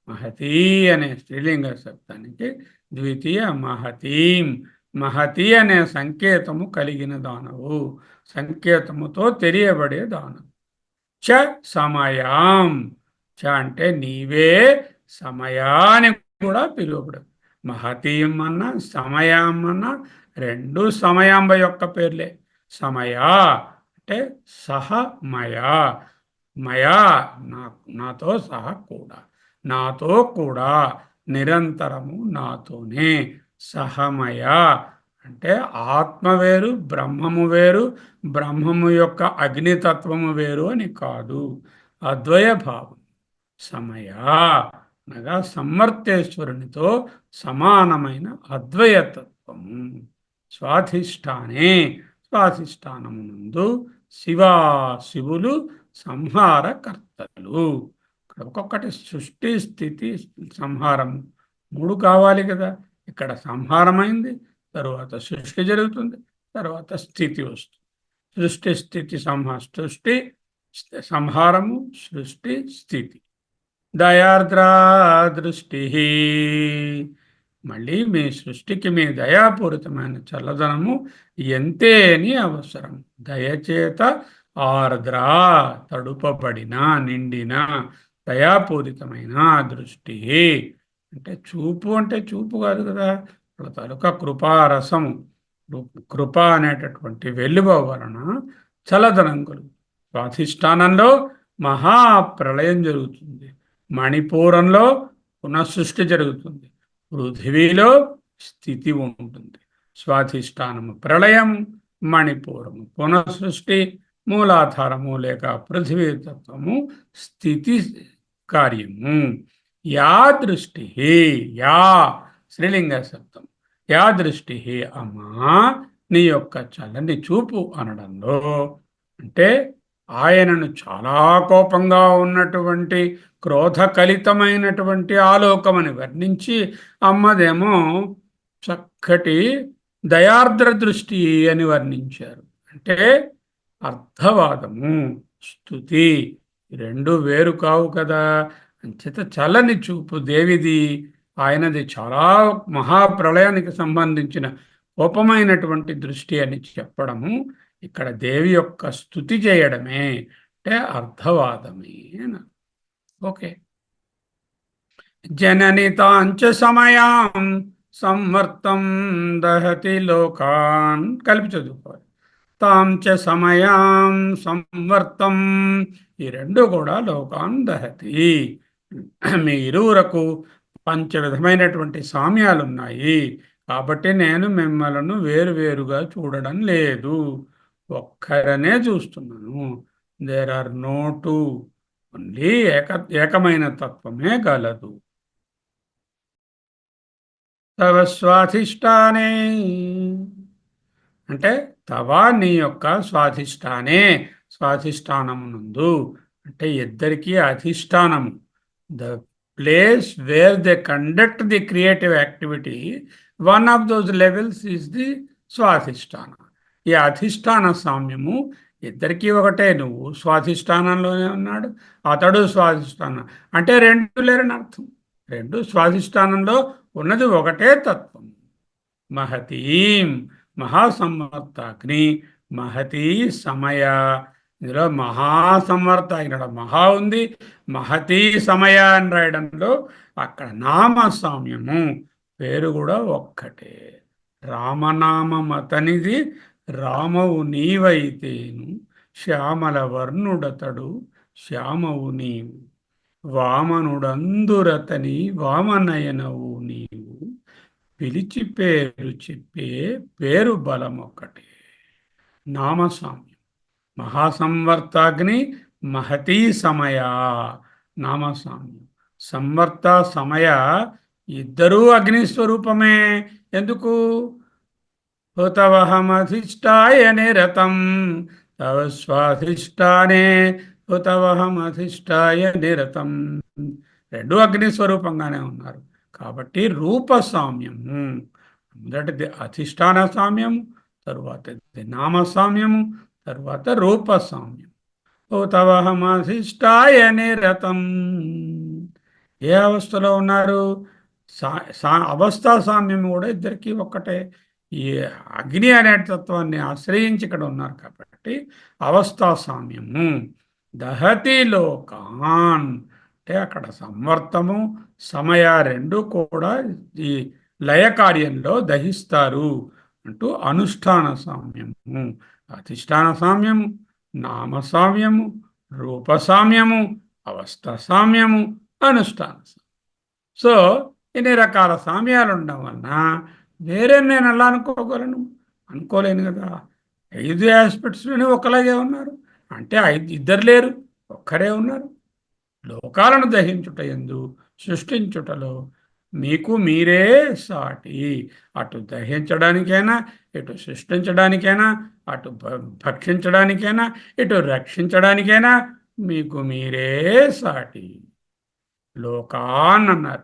మహతీ అనే స్త్రీలింగ శబ్దానికి ద్వితీయ మహతీం. మహతి అనే సంకేతము కలిగిన దానవు, సంకేతముతో తెలియబడే దానవు. చ సమయాం. చ అంటే నీవే సమయాన్ని కూడా పిలువబడు. మహతీం అన్న సమయం అన్న రెండు సమయాంబ యొక్క పేర్లే. సమయా అంటే సహ మయా, మయా నాతో సహా కూడా, నాతో కూడా నిరంతరము నాతోనే. సహమయ అంటే ఆత్మ వేరు బ్రహ్మము వేరు, బ్రహ్మము యొక్క అగ్నితత్వము వేరు అని కాదు, అద్వయ భావం. సమయ అనగా సమర్థేశ్వరునితో సమానమైన అద్వయతత్వము. స్వాధిష్టానే స్వాధిష్టానము నందు శివులు సంహారకర్తలు. ఇక్కడ ఒక్కొక్కటి సృష్టి స్థితి సంహారము మూడు కావాలి కదా. ఇక్కడ సంహారమైంది, తరువాత సృష్టి జరుగుతుంది, తర్వాత స్థితి వస్తుంది. సృష్టి స్థితి సృష్టి సంహారము, సృష్టి స్థితి. దయార్ద్రా దృష్టి. మళ్ళీ మీ సృష్టికి మీ దయాపూరితమైన చల్లదనము ఎంతేని అవసరం. దయచేత ఆర్ద్రా తడుపబడిన నిండిన దయాపూరితమైన దృష్టి అంటే చూపు, అంటే చూపు కాదు కదా, తాలూకా కృపారసము. కృప అనేటటువంటి వెలువ వలన చల్లదనం కలుగు. స్వాధిష్టానంలో మహాప్రళయం జరుగుతుంది, మణిపూరంలో పునఃసృష్టి జరుగుతుంది, పృథివీలో స్థితి ఉంటుంది. స్వాధిష్టానము ప్రళయం, మణిపూరము పునఃసృష్టి, మూలాధారము లేక పృథివీతత్వము స్థితి కార్యము. యా దృష్టి, యా శ్రీలింగ శబ్దం. యా దృష్టి అమ్మా నీ యొక్క చల్లని చూపు అనడంలో అంటే ఆయనను చాలా కోపంగా ఉన్నటువంటి క్రోధకలితమైనటువంటి ఆలోకమని వర్ణించి, అమ్మదేమో చక్కటి దయార్ద్ర దృష్టి అని వర్ణించారు. అంటే అర్థవాదము స్తుతి రెండు వేరు కావు కదా. అంచేత చల్లని చూపు దేవిది, ఆయనది చాలా మహాప్రళయానికి సంబంధించిన కోపమైనటువంటి దృష్టి అని చెప్పడము ఇక్కడ దేవి యొక్క స్తుతి చేయడమే, అంటే అర్థవాదమే. ఓకే. జననితాంచ సమయాం సంవర్తం దహతి లోకాన్ కలిపి చదువుకోవాలి. తాం చ సమయాం సంవర్తం, ఈ రెండు కూడా లోకాన్ దహతి. మీ ఇరువురకు పంచవిధమైనటువంటి సామ్యాలు ఉన్నాయి కాబట్టి నేను మిమ్మలను వేరువేరుగా చూడడం లేదు, ఒక్కరనే చూస్తున్నాను. There are no two, only ఏకమైన తత్వమే గలదు. తవ స్వాధిష్టానే అంటే తవా నీ యొక్క స్వాధిష్టానే, స్వాధిష్టానమునందు అంటే ఇద్దరికీ అధిష్టానము. The place where they conduct the creative activity, one of those levels is the స్వాధిష్టాన. ఈ అధిష్టాన సామ్యము ఇద్దరికీ ఒకటే. నువ్వు స్వాధిష్టానంలోనే ఉన్నాడు, అతడు స్వాధిష్టానం అంటే రెండు లేరని అర్థం. రెండు స్వాధిష్టానంలో ఉన్నది ఒకటే తత్వం. మహతీం మహాసంవర్తాగ్ని, మహతీ సమయ. ఇందులో మహాసంవర్త ఇక్కడ మహా ఉంది, మహతీ సమయ అని రాయడంలో అక్కడ నామసామ్యము, పేరు కూడా ఒక్కటే. రామనామం అతనిది, రామవు నీవైతేను, శ్యామల వర్ణుడతడు శ్యామవు నీవు, వామనుడందురతని వామనయనవు నీవు, పిలిచి పేరు చెప్పే పేరు బలం ఒక్కటే. నామసామ్యం. మహాసంవర్తాగ్ని, మహతీ సమయ నామసామ్యం. సంవర్త సమయ ఇద్దరూ అగ్నిస్వరూపమే. ఎందుకు? హుతవహమధిష్టాయ నిరతం తవ స్వాధిష్టానే, హుతవహమధిష్టాయ నిరతం. రెండు అగ్ని స్వరూపంగానే ఉన్నారు. కాబట్టి రూప సామ్యము, మొదటిది అధిష్టాన సామ్యము, తరువాతది నామ సామ్యము, తరువాత రూప సామ్యం. ఓ తవహమధిష్టాయ నిరతం, ఏ అవస్థలో ఉన్నారు? అవస్థా సామ్యం కూడా ఇద్దరికి ఒక్కటే. ఈ అగ్ని అనే తత్వాన్ని ఆశ్రయించి ఇక్కడ ఉన్నారు కాబట్టి అవస్థా సామ్యము. దహతి లోకాన్ అంటే అక్కడ సంవర్తము సమయ రెండు కూడా ఈ లయ కార్యంలో దహిస్తారు అంటూ అనుష్ఠాన సామ్యము, అధిష్టాన సామ్యము, నామ సామ్యము, రూప సామ్యము, అవస్థ సామ్యము, అనుష్ఠాన సామ్యం. సో ఇన్ని రకాల సామ్యాలు ఉండడం వలన వేరే నేను ఎలా అనుకోగలను? అనుకోలేను కదా. 5 ఆస్పెక్ట్స్లోనే ఒకలాగే ఉన్నారు అంటే ఇద్దరు లేరు, ఒక్కరే ఉన్నారు. లోకాలను దహించుట యందు సృష్టించుటలో మీకు మీరే సాటి. అటు దహించడానికైనా, ఇటు సృష్టించడానికైనా, అటు భక్షించడానికైనా, ఇటు రక్షించడానికైనా మీకు మీరే సాటి. లోకాన్ అన్నారు.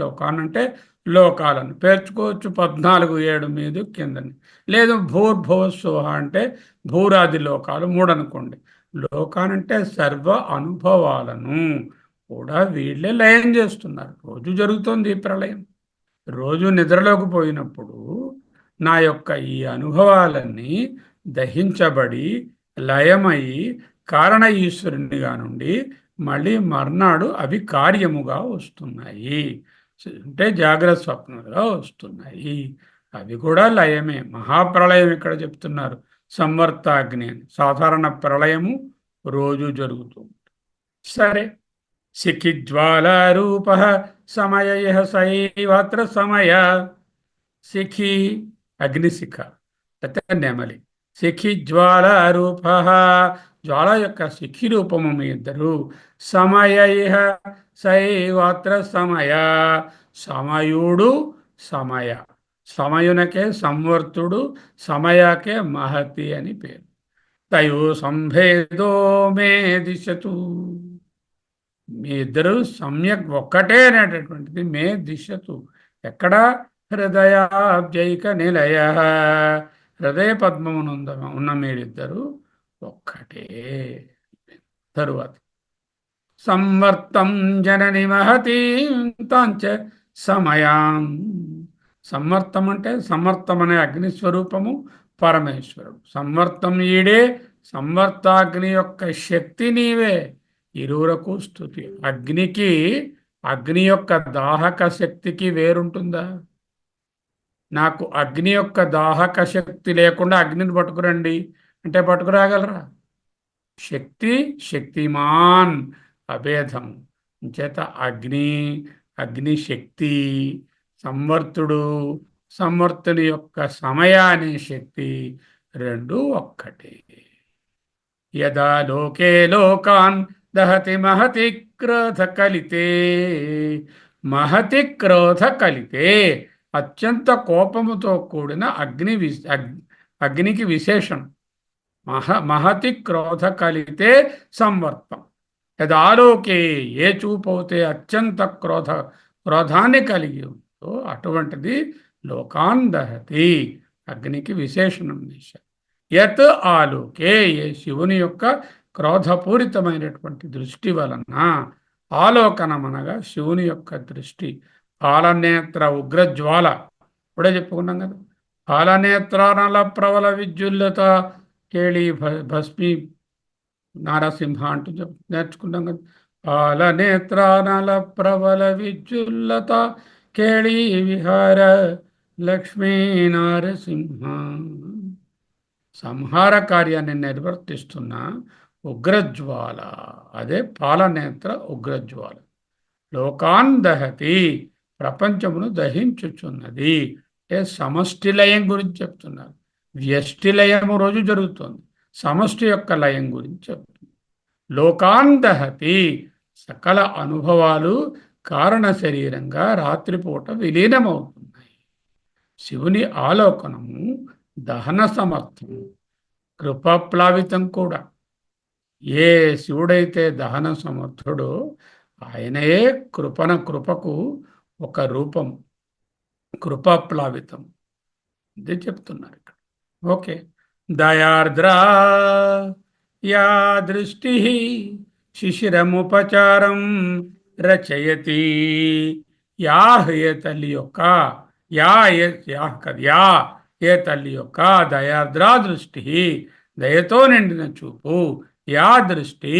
లోకానంటే లోకాలను పేర్చుకోవచ్చు 14:7 మీద కిందని. లేదు భూర్భువస్సుః అంటే భూరాది లోకాలు 3 అనుకోండి. లోకానంటే సర్వ అనుభవాలను కూడా వీళ్ళే లయం చేస్తున్నారు. రోజు జరుగుతోంది ఈ ప్రళయం. రోజు నిద్రలోకి పోయినప్పుడు నా యొక్క ఈ అనుభవాలన్నీ దహించబడి లయమయ్యి కారణ ఈశ్వరునిగా నుండి మళ్ళీ మర్నాడు అవి కార్యముగా వస్తున్నాయి. అంటే జాగ్రత్త స్వప్నాలుగా వస్తున్నాయి. అవి కూడా లయమే. మహాప్రళయం ఇక్కడ చెప్తున్నారు. సంవర్తాగ్ని అని. సాధారణ ప్రళయము రోజు జరుగుతుంది. సరే, శిఖిజ్వాలారూప సమయ సైవాత్ర సమయ. శిఖి అగ్నిశిఖ అయితే నెమలి. శిఖి జ్వాల రూప, జ్వాల యొక్క శిఖి రూపము మీ ఇద్దరు. సమయ సైవాత్ర సమయ, సమయుడు సమయ. సమయునకే సంవర్తుడు, సమయకే మహతి అని పేరు. తయో సంభేదో మే దిశతు, మీ ఇద్దరు సమ్యక్ ఒక్కటే అనేటటువంటిది మే దిశతు. ఎక్కడ? హృదయాబ్జైక నిలయ, హృదయ పద్మమునంద ఉన్న మీరిద్దరు ఒక్కటే. తరువాత సంవర్తం జనని మహతీం తాంచ సమయాం. సంవర్తం అంటే సమర్థం అనే అగ్నిస్వరూపము పరమేశ్వరుడు. సంవర్తం ఈడే, సంవర్తాగ్ని యొక్క శక్తి నీవే. ఇరువురకు స్తుతి. అగ్ని యొక్క దాహక శక్తికి వేరుంటుందా? నాకు అగ్ని యొక్క దాహక శక్తి లేకుండా అగ్నిని పట్టుకురండి అంటే పట్టుకురాగలరా? శక్తిమాన్ అభేదం చేత అగ్నిశక్తి, సంవర్తుడి యొక్క సమయాన్ని శక్తి రెండు ఒక్కటే. యదా లోకే లోకాన్ దహతి మహతి క్రోధ కలితే, మహతి క్రోధ కలితే అత్యంత కోపముతో కూడిన అగ్నికి విశేషణం. మహతి క్రోధ కలితే సంవర్తం. యదాలోకే, ఏ చూపవుతే అత్యంత క్రోధాన్ని కలిగి ఉందో అటువంటిది లోకాన్ దహతి, అగ్నికి విశేషణం చేశారు. యత్ ఆలోకే, ఏ శివుని యొక్క క్రోధపూరితమైనటువంటి దృష్టి వలన, ఆలోకనమనగా శివుని యొక్క దృష్టి. పాలనేత్ర ఉగ్రజ్వాల ఇప్పుడే చెప్పుకున్నాం కదా. పాలనేత్రానల ప్రబల విద్యుల్లత కేళి భస్మి నారసింహ అంటూ నేర్చుకున్నాం కదా. పాలనేత్రానల ప్రబల విద్యుల్లత కేళి విహార లక్ష్మీ నారసింహ. సంహార కార్యాన్ని నిర్వర్తిస్తున్న ఉగ్రజ్వాల, అదే పాలనేత్ర ఉగ్రజ్వాల. లోకాన్ దహతి, ప్రపంచమును దహించుచున్నది. సమష్టి లయం గురించి చెప్తున్నారు. వ్యష్టి లయము రోజు జరుగుతుంది, సమష్టి యొక్క లయం గురించి చెప్తుంది. లోకాన్ దహతి, సకల అనుభవాలు కారణ శరీరంగా రాత్రిపూట విలీనమవుతున్నాయి. శివుని ఆలోకనము దహన సమర్థము, కృపాప్లావితం కూడా. ఏ శివుడైతే దహన సమర్థుడో ఆయనయే కృపకు ఒక రూపం, కృపాప్లావితం. ఇదే చెప్తున్నారు ఇక్కడ. ఓకే. దయార్ద్రా యా దృష్టి శిశిరముపచారం రచయతి. యా ఏ తల్లి యొక్క, యా ఏ యా కాదు, యా ఏ తల్లి యొక్క దయార్ద్రా దృష్టి, దయతో నిండిన చూపు, యా దృష్టి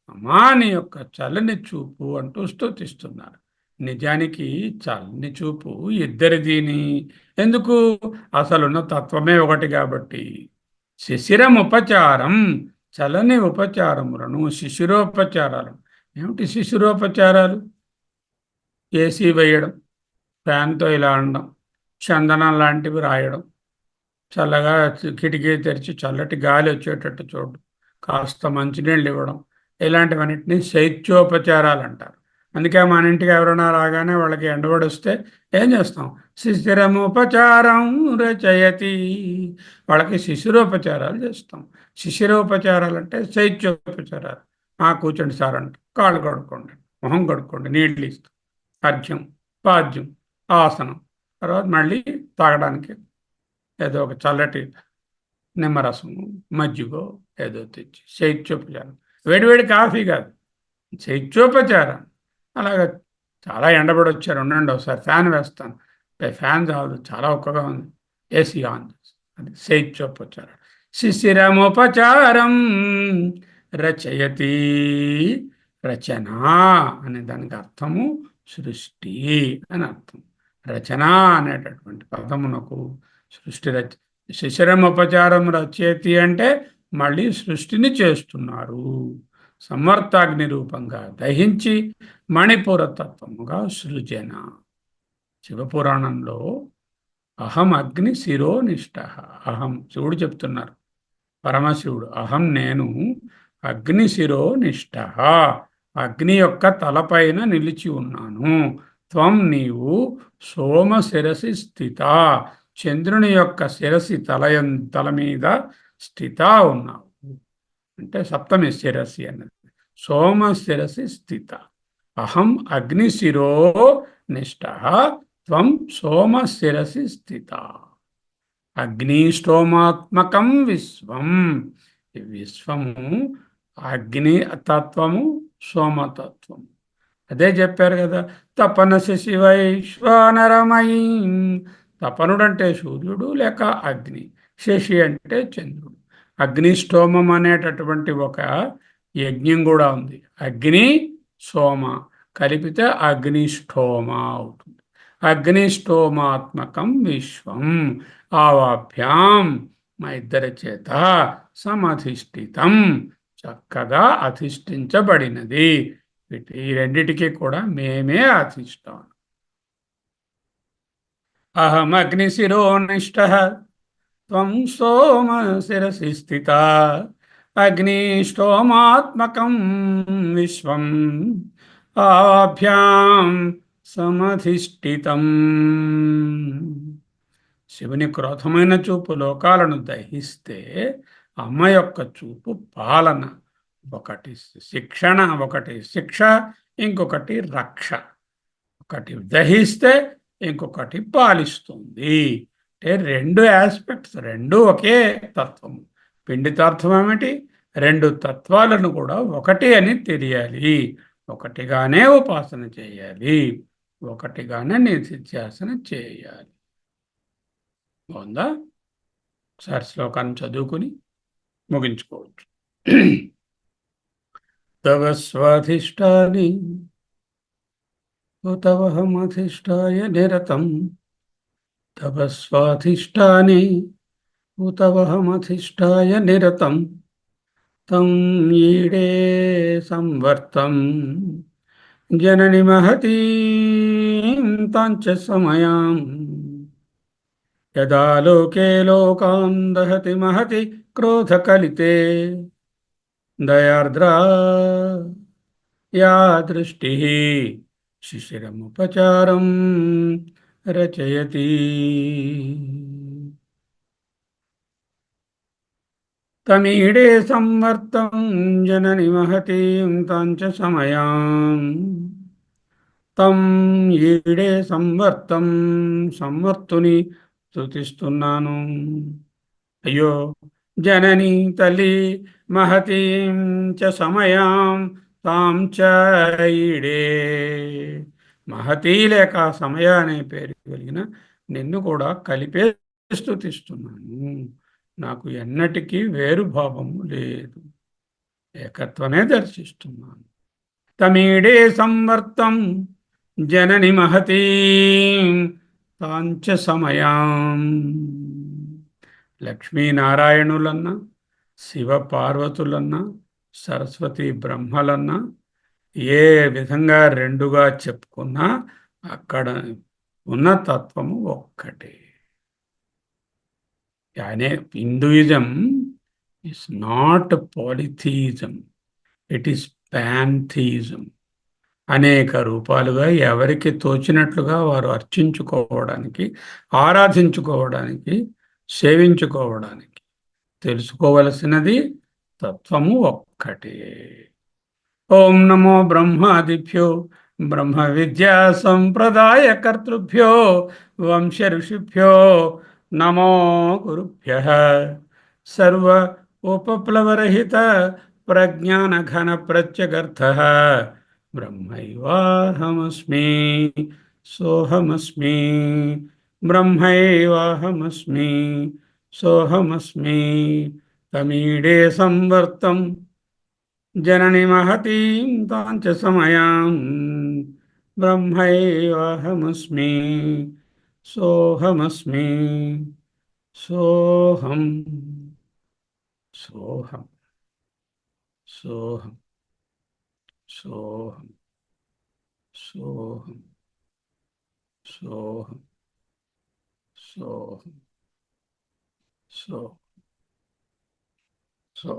అమాని యొక్క చల్లని చూపు అంటూ స్తుతిస్తున్నారు. నిజానికి చల్లని చూపు ఇద్దరిదీని. ఎందుకు? అసలున్న తత్వమే ఒకటి కాబట్టి. శిశిరం ఉపచారం, చలని ఉపచారములను, శిశిరోపచారాలు. ఏమిటి శిశిరోపచారాలు? ఏసీ వేయడం, ఫ్యాన్తో ఇలా అనడం, చందనం లాంటివి రాయడం, చల్లగా కిటికీ తెరిచి చల్లటి గాలి వచ్చేటట్టు చూడడం, కాస్త మంచినీళ్ళు ఇవ్వడం, ఇలాంటివన్నింటినీ శైత్యోపచారాలు అంటారు. అందుకే మన ఇంటికి ఎవరైనా రాగానే వాళ్ళకి ఎండబడి వస్తే ఏం చేస్తాం? శిశిరముపచారం రచయతి. వాళ్ళకి శిశిరోపచారాలు చేస్తాం. శిశిరోపచారాలు అంటే శైత్యోపచారాలు. కూర్చోండి సార్ అంట, కాళ్ళు కడుక్కోండి, మొహం కడుక్కోండి, నీళ్ళు ఇస్తాం, అర్ఘ్యం, పాద్యం, ఆసనం, తర్వాత మళ్ళీ తాగడానికి ఏదో ఒక చల్లటి నిమ్మరసం, మజ్జిగో ఏదో తెచ్చి శైత్యోపచారం. వేడివేడి కాఫీ కాదు, శైత్యోపచారం. అలాగా చాలా ఎండబడి వచ్చారు, ఉండండి ఒకసారి ఫ్యాన్ వేస్తాను, ఫ్యాన్ చాలు, చాలా ఒక్కగా ఉంది, ఏసీ ఆన్ చేస్తాను. అది శైత్యోపచారం. శిశిరముపచారం రచయతి. రచన అనే దానికి అర్థము సృష్టి అని అర్థం. రచన అనేటటువంటి పదమునకు సృష్టి శిశిరముపచారం రచయతి అంటే మళ్ళీ సృష్టిని చేస్తున్నారు. సమర్థాగ్ని రూపంగా దహించి మణిపూర తత్వముగా సృజన. శివపురాణంలో అహం అగ్ని శిరోనిష్ట, అహం శివుడు చెప్తున్నారు, పరమశివుడు, అహం నేను అగ్ని శిరోనిష్ట, అగ్ని యొక్క తలపైన నిలిచి ఉన్నాను. త్వం నీవు సోమ శిరసి స్థిత, చంద్రుని యొక్క శిరసి తల మీద స్థిత ఉన్నావు. అంటే సప్తమి శిరసి అన్నది. సోమ శిరసి స్థిత. అహం అగ్నిశిరో నిష్ట, త్వం సోమ శిరసి స్థిత. అగ్నిష్టోమాత్మకం విశ్వం. విశ్వము అగ్ని తత్వము, సోమతత్వము. అదే చెప్పారు కదా, తపన శశి వైశ్వానరమయీ. తపనుడంటే సూర్యుడు లేక అగ్ని, శశి అంటే చంద్రుడు. అగ్నిష్టోమం అనేటటువంటి ఒక యజ్ఞం కూడా ఉంది. అగ్ని సోమ కలిపితే అగ్నిష్టోమ అవుతుంది. అగ్నిష్టోమాత్మకం విశ్వం ఆవాభ్యాం, మా ఇద్దరి చేత సమధిష్ఠితం, చక్కగా అధిష్ఠించబడినది. ఈ రెండిటికి కూడా మేమే అధిష్టానం. అహం అగ్నిశిరోనిష్ట, త్వం సోమ శిరసి స్థిత, అగ్నిష్టోమాత్మకం విశ్వం ఆభ్యాం సమధిష్ఠితం. శివుని క్రోధమైన చూపు లోకాలను దహిస్తే, అమ్మ యొక్క చూపు పాలన. ఒకటి శిక్షణ, ఒకటి శిక్ష, ఇంకొకటి రక్ష. ఒకటి దహిస్తే ఇంకొకటి పాలిస్తుంది. అంటే రెండు ఆస్పెక్ట్స్, రెండు ఒకే తత్వము. పిండి తత్వం ఏమిటి? రెండు తత్వాలను కూడా ఒకటి అని తెలియాలి. ఒకటిగానే ఉపాసన చేయాలి, ఒకటిగానే నిధిధ్యాసన చేయాలి. బాగుందా? ఒకసారి శ్లోకాన్ని చదువుకుని ముగించుకోవచ్చు. తవ స్వాధిష్టాని ఉతవహమధిష్టాయ నిరతం, తవ స్వాధిష్టాని ఉతవహమధిష్టాయ నిరతం, తం ఈడే సంవర్తం జనని మహతీం తాంచ సమయాం, యదా లోకే లోకాన్ దహతి మహతి క్రోధకలితే, దయార్ద్రా యా దృష్టి శిశిరముపచారం రచయతి. తమీడే సంవర్తం జనని మహతీం తాంచ సమయాం తం ఈడే సంవర్తం సంవర్తుని స్తుతిస్తున్నాను. అయ్యో జనని తల్లి మహతీం చ సమయాం తాం చ ఈడే మహతీ లేక సమయ అనే పేరు కలిగిన నిన్ను కూడా కలిపే స్తుతిస్తున్నాను. నాకు ఎన్నటికీ వేరు భావము లేదు, ఏకత్వమే దర్శిస్తున్నాను. తమీడే సంవర్తం జనని మహతీ తాంచ సమయాం లక్ష్మీనారాయణులన్నా, శివ పార్వతులన్నా, సరస్వతి బ్రహ్మలన్నా ఏ విధంగా రెండుగా చెప్పుకున్నా అక్కడ ఉన్న తత్వము ఒక్కటే. అనే Hinduism is not polytheism, it is pantheism. అనేక రూపాలుగా ఎవరికి తోచినట్లుగా వారు అర్చించుకోవడానికి, ఆరాధించుకోవడానికి, సేవించుకోవడానికి తెలుసుకోవలసినది తత్వము ఒక్కటే. ఓం నమో బ్రహ్మాదిభ్యో బ్రహ్మ విద్యా సంప్రదాయ కర్తృభ్యో వంశ ఋషిభ్యో నమో గురుభ్య. సర్వ ఉపప్లవరహిత ప్రజ్ఞాన ఘన ప్రత్యగర్థ బ్రహ్మైవాహమస్మి, సోహమస్మి. బ్రహ్మైవాహమస్మి, సోహమస్మి. తమీడే సంవర్తం జనని మహతీం తాంచ సమయాం బ్రహ్మైవాహమస్మి, సోహమస్మి. సోహం సోహం సోహం సోహం సోహం సోహం సోహం సో సో